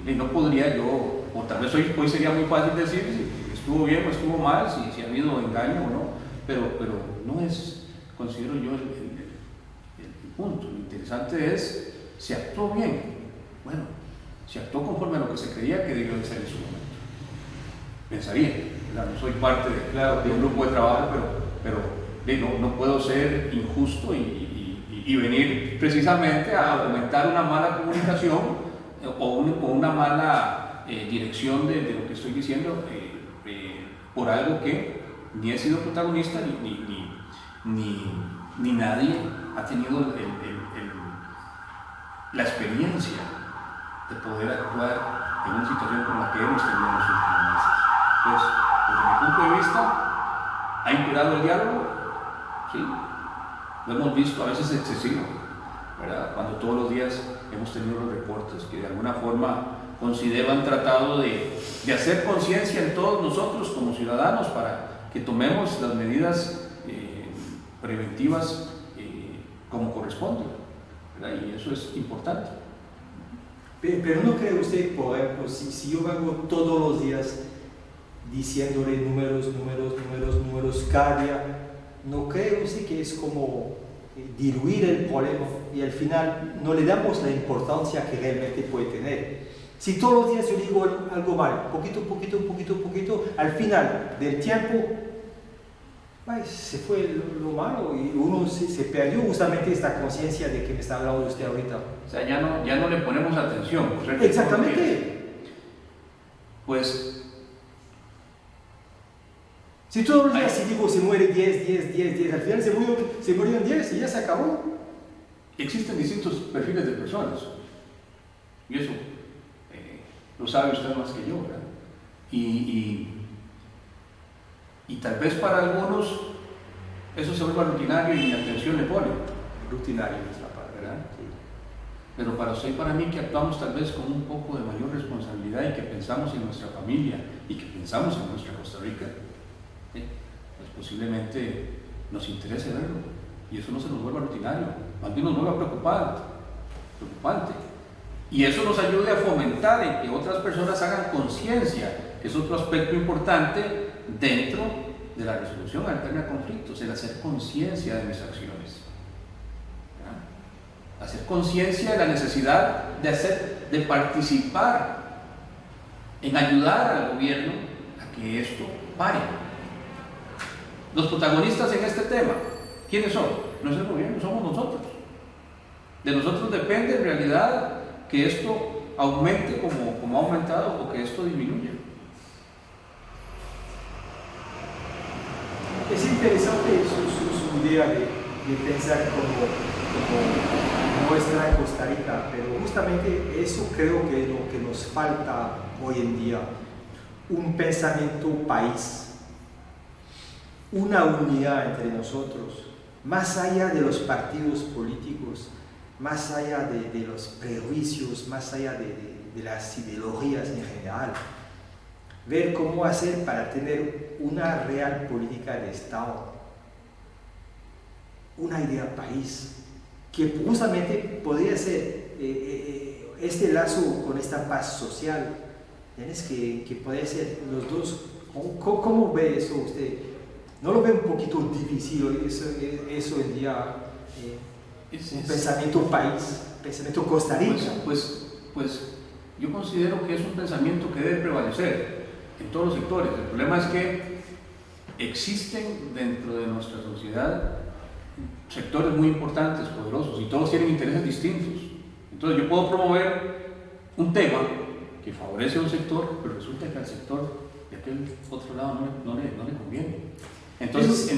no podría yo, o tal vez hoy sería muy fácil decir si estuvo bien o estuvo mal, si ha habido engaño o no, pero no es, considero yo, el punto. Lo interesante es si actuó bien. Bueno, si actuó conforme a lo que se creía que debió de ser en su momento. Pensaría, ¿verdad? No soy parte de un grupo de trabajo, pero no puedo ser injusto y y venir precisamente a fomentar una mala comunicación o una mala dirección de lo que estoy diciendo por algo que ni he sido protagonista ni nadie ha tenido la experiencia de poder actuar en una situación como la que hemos tenido en los últimos meses. Entonces, desde mi punto de vista, ¿ha imperado el diálogo? Sí, lo hemos visto, a veces excesivo, ¿verdad? Cuando todos los días hemos tenido los reportes que de alguna forma considero han tratado de hacer conciencia en todos nosotros como ciudadanos para que tomemos las medidas preventivas como corresponde, ¿verdad? Y eso es importante. Pero ¿no cree usted, por ejemplo, si yo vengo todos los días diciéndole números cada día, ¿no cree usted que es como diluir el problema y al final no le damos la importancia que realmente puede tener? Si todos los días yo digo algo mal, poquito, al final del tiempo, se fue lo malo y uno se perdió justamente esta conciencia de que me está hablando usted ahorita. O sea, ya no le ponemos atención, ¿correcto? Exactamente. Pues, si todos los días si digo se muere 10, al final se murieron 10 y ya se acabó. Existen distintos perfiles de personas y eso lo sabe usted más que yo, ¿verdad? Y tal vez para algunos eso se vuelva rutinario y ni atención le pone. Rutinario es la palabra, ¿verdad? Sí. Pero para usted y para mí que actuamos tal vez con un poco de mayor responsabilidad y que pensamos en nuestra familia y que pensamos en nuestra Costa Rica, pues posiblemente nos interese verlo y eso no se nos vuelva rutinario, más bien nos vuelva preocupante. Y eso nos ayude a fomentar en que otras personas hagan conciencia, que es otro aspecto importante dentro de la resolución alterna a conflictos, el hacer conciencia de mis acciones. ¿Ya? Hacer conciencia de la necesidad de participar en ayudar al gobierno a que esto pare. Los protagonistas en este tema, ¿quiénes son? No es el gobierno, somos nosotros. De nosotros depende en realidad que esto aumente como ha aumentado o que esto disminuya. Es interesante su idea de pensar como nuestra Costa Rica, pero justamente eso creo que es lo que nos falta hoy en día, un pensamiento país, una unidad entre nosotros, más allá de los partidos políticos, más allá de los prejuicios, más allá de las ideologías en general. Ver cómo hacer para tener una real política de Estado, una idea país, que justamente podría ser este lazo con esta paz social, que podría ser los dos. ¿Cómo ve eso usted? ¿No lo ve un poquito difícil eso hoy en día? Un pensamiento país, pensamiento Costa Rica. Pues yo considero que es un pensamiento que debe prevalecer en todos los sectores. El problema es que existen dentro de nuestra sociedad sectores muy importantes, poderosos, y todos tienen intereses distintos. Entonces yo puedo promover un tema que favorece a un sector, pero resulta que al sector de aquel otro lado no le conviene. Entonces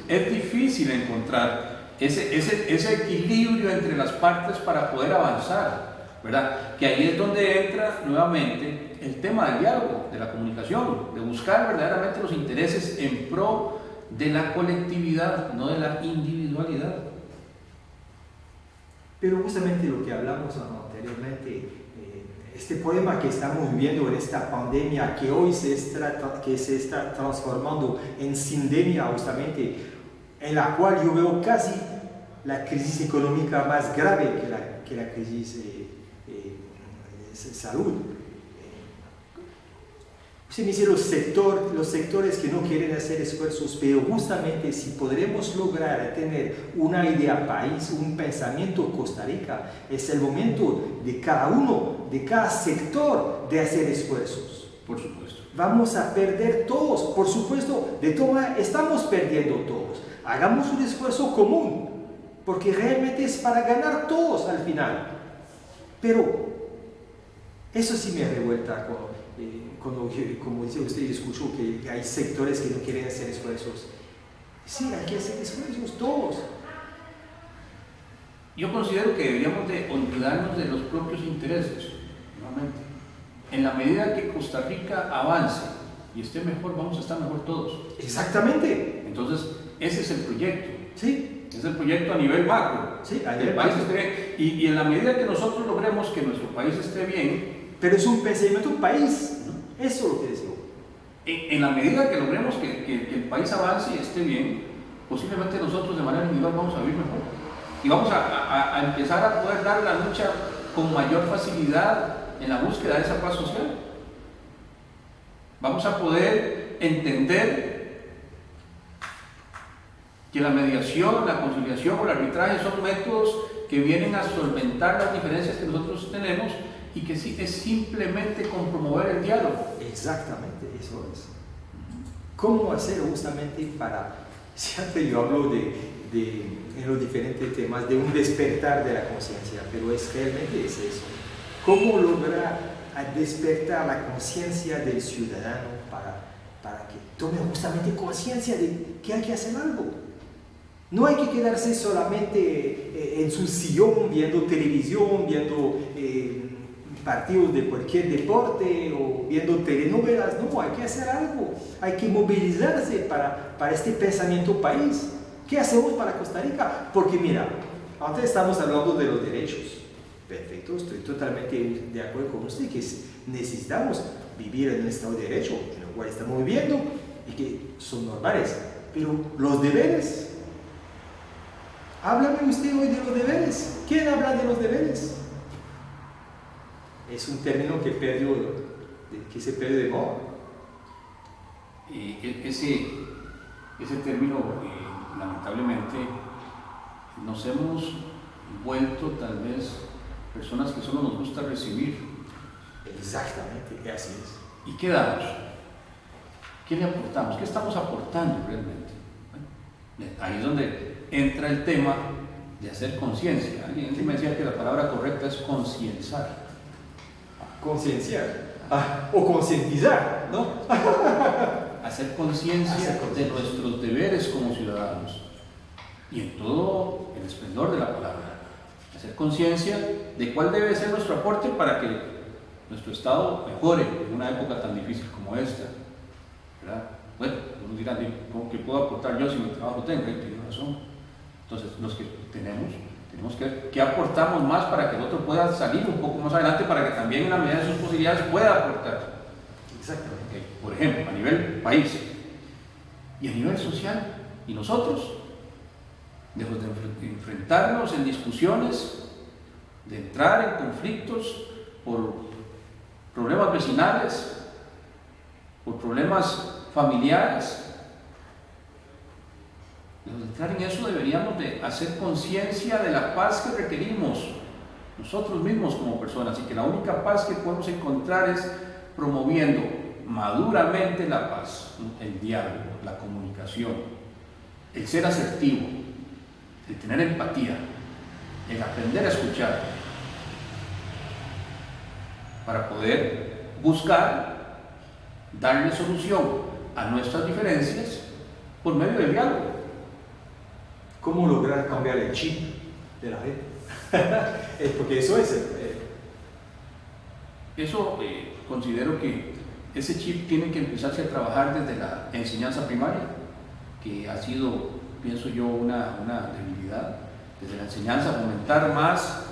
es difícil encontrar ese equilibrio entre las partes para poder avanzar, ¿verdad? Que ahí es donde entra nuevamente el tema del diálogo, de la comunicación, de buscar verdaderamente los intereses en pro de la colectividad, no de la individualidad. Pero justamente lo que hablamos anteriormente, este problema que estamos viviendo en esta pandemia, que hoy se está transformando en sindemia, justamente, en la cual yo veo casi la crisis económica más grave que la crisis de salud. Se me dice los sectores que no quieren hacer esfuerzos, pero justamente si podremos lograr tener una idea país, un pensamiento Costa Rica, es el momento de cada uno, de cada sector, de hacer esfuerzos. Por supuesto. Vamos a perder todos, por supuesto, estamos perdiendo todos. Hagamos un esfuerzo común, porque realmente es para ganar todos al final. Pero eso sí me revuelta cuando como dice usted, escucho que hay sectores que no quieren hacer esfuerzos. Sí, hay que hacer esfuerzos todos. Yo considero que deberíamos de olvidarnos de los propios intereses, nuevamente. En la medida que Costa Rica avance y esté mejor, vamos a estar mejor todos. Exactamente. Entonces, ese es el proyecto. Sí. Es el proyecto a nivel macro. Sí, a el nivel país macro. esté bien. Y en la medida que nosotros logremos que nuestro país esté bien, Pero es un pensamiento país. Eso es lo que decimos. en la medida que logremos que el país avance y esté bien, posiblemente nosotros de manera individual vamos a vivir mejor. Y vamos a empezar a poder dar la lucha con mayor facilidad en la búsqueda de esa paz social. Vamos a poder entender que la mediación, la conciliación o el arbitraje son métodos que vienen a solventar las diferencias que nosotros tenemos y que sí, es simplemente con promover el diálogo. Exactamente, eso es. ¿Cómo hacer justamente para, siempre yo hablo en los diferentes temas de un despertar de la conciencia, pero realmente es eso. ¿Cómo lograr despertar la conciencia del ciudadano para que tome justamente conciencia de que hay que hacer algo? No hay que quedarse solamente en su sillón viendo televisión, viendo partidos de cualquier deporte o viendo telenovelas. No, hay que hacer algo. Hay que movilizarse para este pensamiento país. ¿Qué hacemos para Costa Rica? Porque mira, antes estamos hablando de los derechos. Perfecto, estoy totalmente de acuerdo con usted que necesitamos vivir en un estado de derecho, en el cual estamos viviendo y que son normales. Pero los deberes, háblame usted hoy de los deberes. ¿Quién habla de los deberes? Es un término que se perdió de moda. Ese término, lamentablemente, nos hemos vuelto tal vez personas que solo nos gusta recibir. Exactamente, así es. ¿Y qué damos? ¿Qué le aportamos? ¿Qué estamos aportando realmente? Bueno, ahí es donde entra el tema de hacer conciencia. Alguien me decía que la palabra correcta es concienciar. Concienciar. O concientizar, ¿no? Hacer conciencia de nuestros deberes como ciudadanos. Y en todo el esplendor de la palabra. Hacer conciencia de cuál debe ser nuestro aporte para que nuestro Estado mejore en una época tan difícil como esta, ¿verdad? Bueno, unos dirán, ¿cómo que puedo aportar yo si mi trabajo tengo? Tiene razón. Entonces, los que tenemos que ver qué aportamos más para que el otro pueda salir un poco más adelante, para que también en la medida de sus posibilidades pueda aportar. Exactamente. Por ejemplo, a nivel país y a nivel social. Y nosotros, lejos de enfrentarnos en discusiones, de entrar en conflictos por problemas vecinales, por problemas familiares, lejos de entrar en eso, deberíamos de hacer conciencia de la paz que requerimos nosotros mismos como personas, y que la única paz que podemos encontrar es promoviendo maduramente la paz, el diálogo, la comunicación, el ser asertivo, el tener empatía, el aprender a escuchar, para poder buscar darle solución a nuestras diferencias por medio del diálogo. ¿Cómo lograr cambiar el chip de la gente? Porque eso es. Considero que ese chip tiene que empezarse a trabajar desde la enseñanza primaria, que ha sido, pienso yo, una debilidad. Desde la enseñanza, fomentar más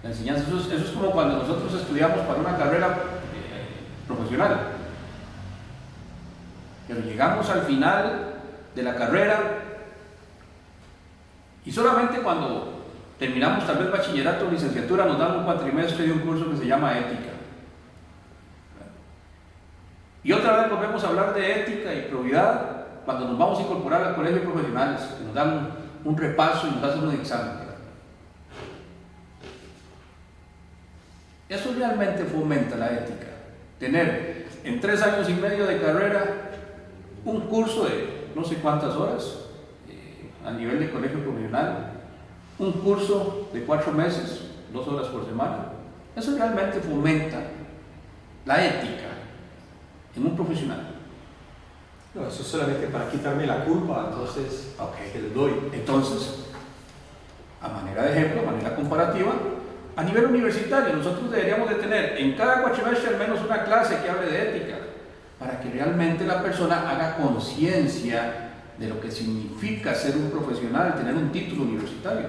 la enseñanza. Eso es como cuando nosotros estudiamos para una carrera profesional. Pero llegamos al final de la carrera y solamente cuando terminamos tal vez bachillerato o licenciatura nos dan un cuatrimestre de un curso que se llama ética. Y otra vez volvemos a hablar de ética y probidad cuando nos vamos a incorporar al colegio de profesionales, que nos dan un repaso y nos hacen un examen. Eso realmente fomenta la ética. Tener en 3 años y medio de carrera un curso de no sé cuántas horas a nivel de colegio profesional, un curso de 4 meses, 2 horas por semana. Eso realmente fomenta la ética en un profesional. No, eso es solamente para quitarme la culpa, entonces se lo doy. Entonces, a manera de ejemplo, a manera comparativa, a nivel universitario nosotros deberíamos de tener en cada cuatrimestre al menos una clase que hable de ética, para que realmente la persona haga conciencia de lo que significa ser un profesional, tener un título universitario.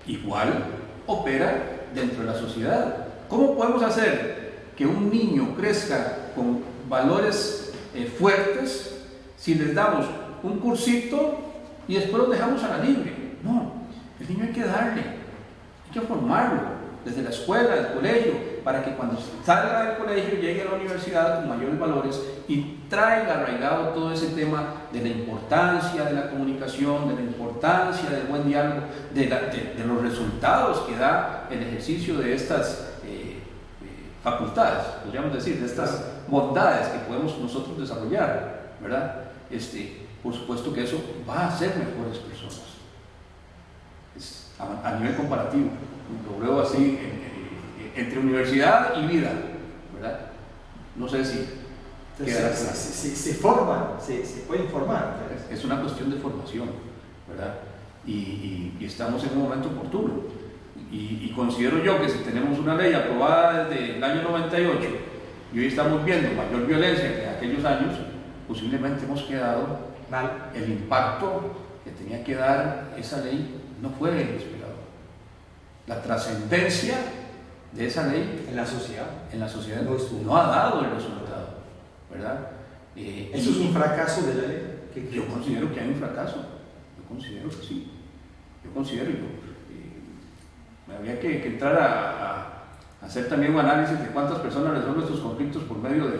Igual opera dentro de la sociedad. ¿Cómo podemos hacer que un niño crezca con valores fuertes si les damos un cursito y después lo dejamos a la libre? No, el niño hay que darle, hay que formarlo desde la escuela, del colegio, para que cuando salga del colegio llegue a la universidad con mayores valores y traiga arraigado todo ese tema de la importancia de la comunicación, de la importancia del buen diálogo, de los resultados que da el ejercicio de estas facultades, podríamos decir, de estas bondades que podemos nosotros desarrollar, ¿verdad? Por supuesto que eso va a hacer mejores personas. A nivel comparativo, lo veo así entre universidad y vida, ¿verdad? No sé si se forman, se pueden formar. Es una cuestión de formación, ¿verdad? Y estamos en un momento oportuno. Y considero yo que si tenemos una ley aprobada desde el año 98 y hoy estamos viendo mayor violencia que en aquellos años, posiblemente hemos quedado mal. El impacto que tenía que dar esa ley no fue el esperado. La trascendencia de esa ley en la sociedad no ha dado el resultado, ¿verdad? ¿Eso es un fracaso de la ley? Yo considero que hay un fracaso. Yo considero que sí. Habría que entrar a hacer también un análisis de cuántas personas resuelven estos conflictos por medio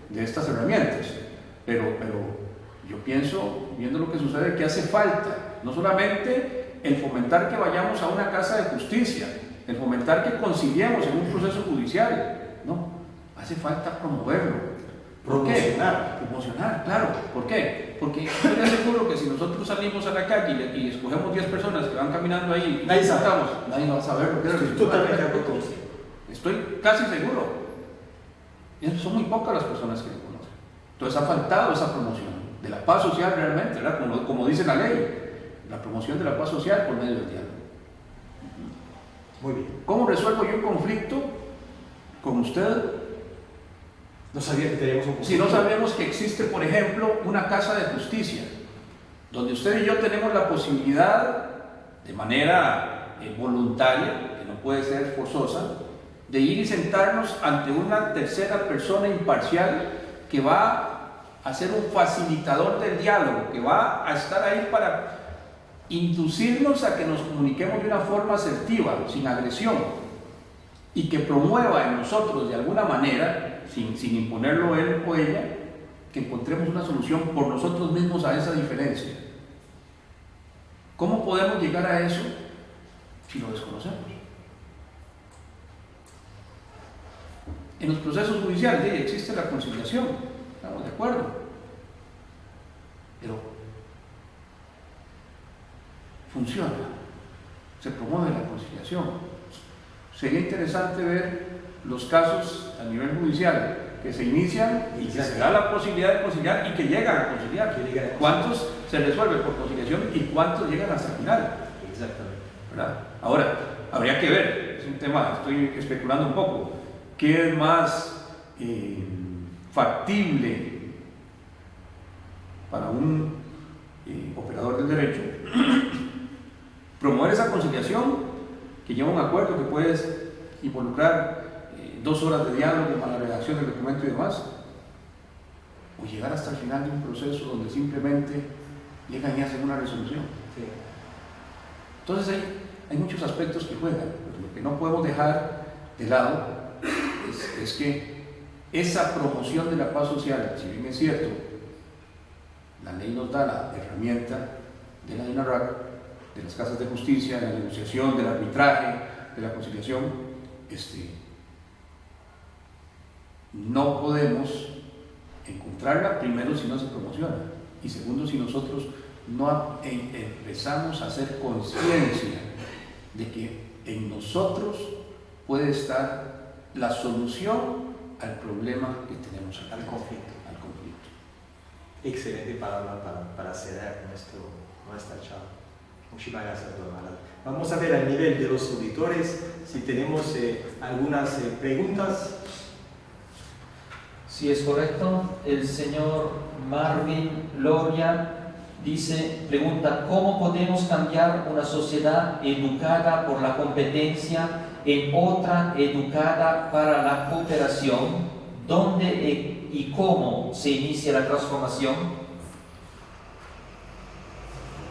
de estas herramientas. Pero yo pienso, viendo lo que sucede, que hace falta no solamente el fomentar que vayamos a una casa de justicia, el fomentar que conciliemos en un proceso judicial, no, hace falta promoverlo. ¿Por qué? Promocionar, claro. ¿Por qué? Porque yo les aseguro que si nosotros salimos a la calle y escogemos 10 personas que van caminando ahí, nadie va a saber lo que es. Estoy casi seguro. Y son muy pocas las personas que lo conocen. Entonces ha faltado esa promoción de la paz social realmente, ¿verdad? Como dice la ley, la promoción de la paz social por medio del diálogo. Muy bien. ¿Cómo resuelvo yo un conflicto con usted? No sabía que teníamos un conflicto. Si no sabemos que existe, por ejemplo, una casa de justicia, donde usted y yo tenemos la posibilidad, de manera voluntaria, que no puede ser forzosa, de ir y sentarnos ante una tercera persona imparcial que va a ser un facilitador del diálogo, que va a estar ahí para inducirnos a que nos comuniquemos de una forma asertiva, sin agresión, y que promueva en nosotros de alguna manera, sin imponerlo él o ella, que encontremos una solución por nosotros mismos a esa diferencia. ¿Cómo podemos llegar a eso si lo desconocemos? En los procesos judiciales existe la conciliación, estamos de acuerdo, pero funciona, se promueve la conciliación. Sería interesante ver los casos a nivel judicial que se inician y que se da la posibilidad de conciliar y que llegan a conciliar. ¿Cuántos se resuelven por conciliación y cuántos llegan hasta el final? Exactamente. ¿Verdad? Ahora, habría que ver, es un tema, estoy especulando un poco, ¿qué es más factible para un operador del derecho? Promover esa conciliación que lleva un acuerdo que puede involucrar 2 horas de diálogo para la redacción del documento y demás, o llegar hasta el final de un proceso donde simplemente llegan y hacen una resolución. Sí. Entonces hay muchos aspectos que juegan, pero lo que no podemos dejar de lado es que esa promoción de la paz social, si bien es cierto, la ley nos da la herramienta de la DINARAC, de las casas de justicia, de la negociación, del arbitraje, de la conciliación, no podemos encontrarla, primero, si no se promociona, y segundo, si nosotros no empezamos a hacer conciencia de que en nosotros puede estar la solución al problema que tenemos aquí, Al conflicto. al conflicto. Excelente palabra para cerrar nuestra charla. Muchísimas gracias, doctor Marat. Vamos a ver al nivel de los auditores si tenemos algunas preguntas. Si es correcto, el señor Marvin Loria pregunta, ¿cómo podemos cambiar una sociedad educada por la competencia en otra educada para la cooperación? ¿Dónde y cómo se inicia la transformación?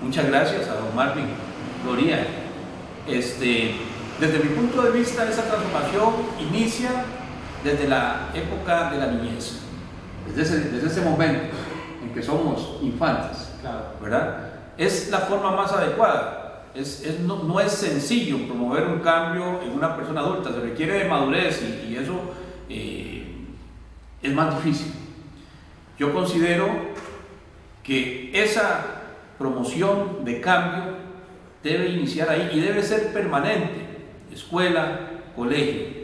Muchas gracias a don Marvin Loria. Desde mi punto de vista, esa transformación inicia desde la época de la niñez, desde ese momento en que somos infantes. Claro. ¿Verdad? Es la forma más adecuada. No es sencillo promover un cambio en una persona adulta, se requiere de madurez y eso es más difícil. Yo considero que esa promoción de cambio debe iniciar ahí y debe ser permanente, escuela, colegio,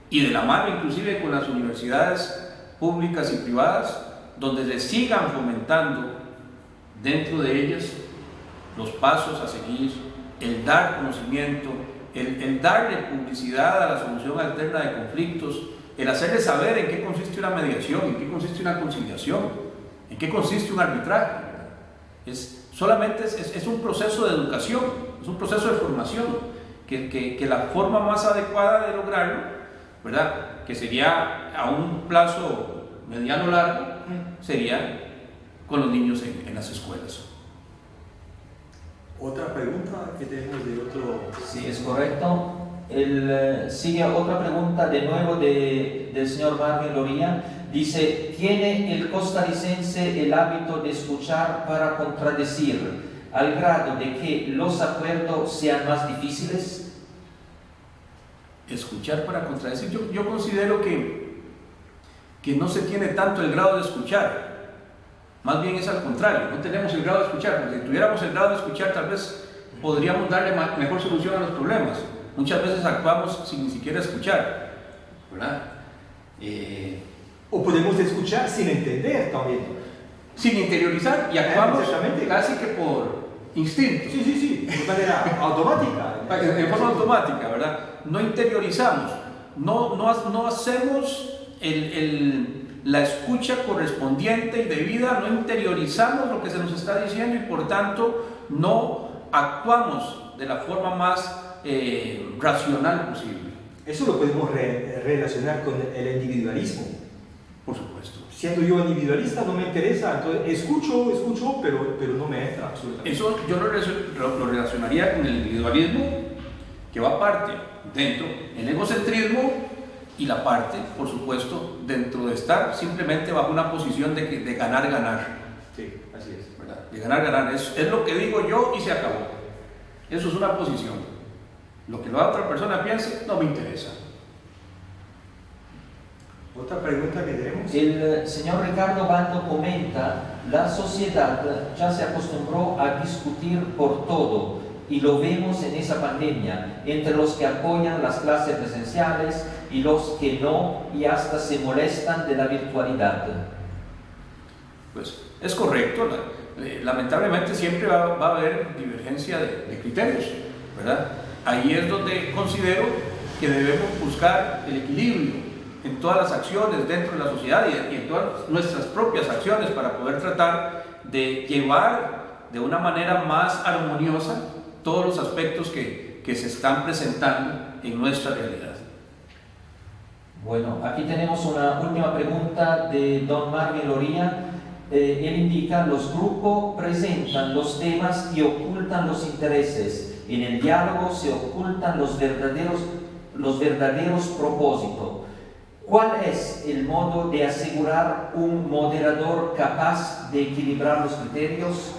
y de la mano inclusive con las universidades públicas y privadas, donde se sigan fomentando dentro de ellas los pasos a seguir, el dar conocimiento, el darle publicidad a la solución alterna de conflictos, el hacerle saber en qué consiste una mediación, en qué consiste una conciliación, en qué consiste un arbitraje. Es un proceso de educación, es un proceso de formación, que la forma más adecuada de lograrlo, ¿verdad?, que sería a un plazo mediano largo, sería con los niños en las escuelas. Otra pregunta que tenemos de otro. Sí, es correcto. Sigue otra pregunta de nuevo del señor Marvin Loria. Dice, ¿tiene el costarricense el hábito de escuchar para contradecir al grado de que los acuerdos sean más difíciles? Escuchar para contradecir. Yo considero que no se tiene tanto el grado de escuchar. Más bien es al contrario, no tenemos el grado de escuchar, porque si tuviéramos el grado de escuchar tal vez podríamos darle mejor solución a los problemas. Muchas veces actuamos sin ni siquiera escuchar, ¿verdad? O podemos escuchar sin entender también. Sin interiorizar y actuamos Exactamente. casi que por instinto. Sí, de manera automática. En forma automática, ¿verdad? No interiorizamos, no hacemos la escucha correspondiente y debida, no interiorizamos lo que se nos está diciendo y por tanto no actuamos de la forma más racional posible. Eso lo podemos relacionar con el individualismo. Por supuesto. Siendo yo individualista no me interesa, entonces escucho, pero no me entra absolutamente. Eso yo lo relacionaría con el individualismo, que va aparte dentro el egocentrismo y la parte, por supuesto, dentro de estar simplemente bajo una posición de ganar. Sí, así es. ¿Verdad? De ganar. Es lo que digo yo y se acabó. Eso es una posición. Lo que la otra persona piense no me interesa. Otra pregunta que tenemos. El señor Ricardo Bando comenta, la sociedad ya se acostumbró a discutir por todo y lo vemos en esa pandemia, entre los que apoyan las clases presenciales y los que no, y hasta se molestan de la virtualidad. Pues es correcto, lamentablemente siempre va a haber divergencia de criterios, ¿verdad? Ahí es donde considero que debemos buscar el equilibrio en todas las acciones dentro de la sociedad y en todas nuestras propias acciones para poder tratar de llevar de una manera más armoniosa todos los aspectos que se están presentando en nuestra realidad. Bueno, aquí tenemos una última pregunta de don Marvin Loria. Él indica, los grupos presentan los temas y ocultan los intereses. En el diálogo se ocultan los verdaderos propósitos. ¿Cuál es el modo de asegurar un moderador capaz de equilibrar los criterios?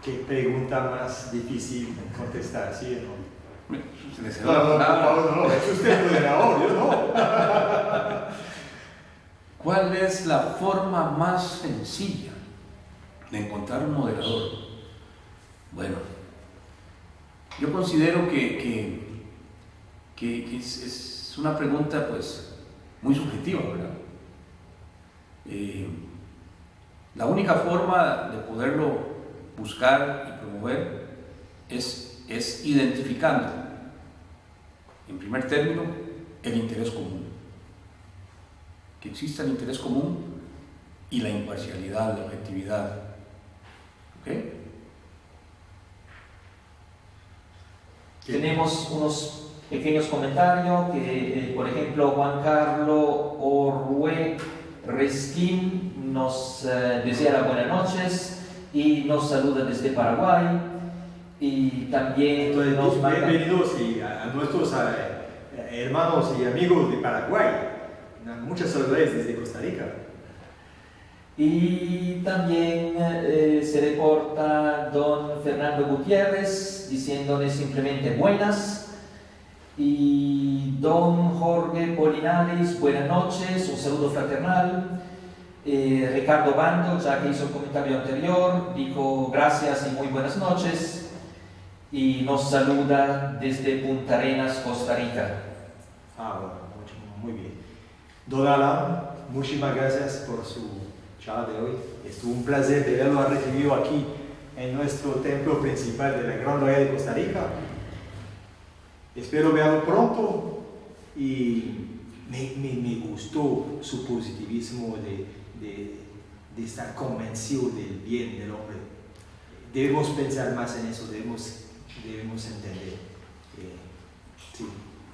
Qué pregunta más difícil de contestar, ¿sí o no? Se le cedo la palabra. No, es usted el moderador, yo no. ¿Cuál es la forma más sencilla de encontrar un moderador? Bueno, Yo considero que es una pregunta pues muy subjetiva, ¿verdad? La única forma de poderlo buscar y promover es identificando, en primer término, el interés común. Que exista el interés común y la imparcialidad, la objetividad. ¿Ok? Tenemos unos pequeños comentarios que, por ejemplo, Juan Carlos Orue Resquín nos desea las buenas noches y nos saluda desde Paraguay. Y también Entonces, nos manda... bienvenidos a nuestros hermanos y amigos de Paraguay. Muchas saludos desde Costa Rica. Y también se reporta don Fernando Gutiérrez diciéndole simplemente buenas. Y don Jorge Polinares, buenas noches, un saludo fraternal. Ricardo Bando, ya que hizo el comentario anterior, dijo gracias y muy buenas noches. Y nos saluda desde Punta Arenas, Costa Rica. Bueno, muy bien. Don Alan, muchísimas gracias por su charla de hoy. Estuvo un placer de haberlo recibido aquí en nuestro templo principal de la Gran Logia de Costa Rica. Espero verlo pronto y me gustó su positivismo de estar convencido del bien del hombre. Debemos pensar más en eso, debemos entender. Sí.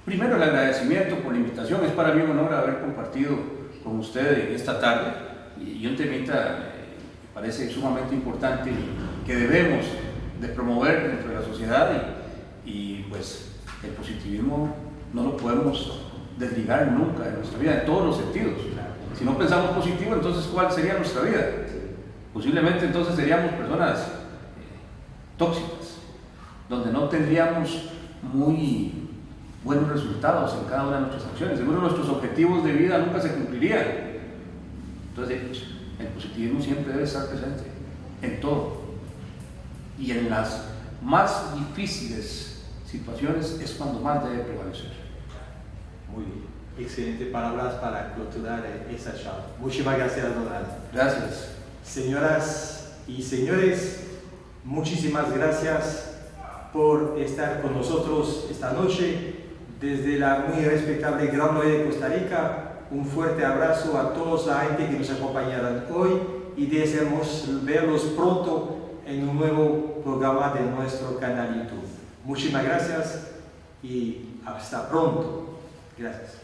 Primero, el agradecimiento por la invitación. Es para mí un honor haber compartido con ustedes esta tarde y un temita me parece sumamente importante y que debemos de promover dentro de la sociedad y pues el positivismo no lo podemos desligar nunca de nuestra vida, en todos los sentidos. Si no pensamos positivo, entonces ¿cuál sería nuestra vida? Posiblemente entonces seríamos personas tóxicas, donde no tendríamos muy buenos resultados en cada una de nuestras acciones. Seguro nuestros objetivos de vida nunca se cumplirían. Entonces, el positivismo siempre debe estar presente en todo. Y en las más difíciles situaciones es cuando más debe prevalecer. Muy bien. Excelentes palabras para clausurar esa charla. Muchísimas gracias, don Alan. Gracias. Señoras y señores, muchísimas gracias por estar con nosotros esta noche desde la muy respetable Gran Logia de Costa Rica. Un fuerte abrazo a toda la gente que nos acompañaron hoy y deseamos verlos pronto en un nuevo programa de nuestro canal YouTube. Muchísimas gracias y hasta pronto. Gracias.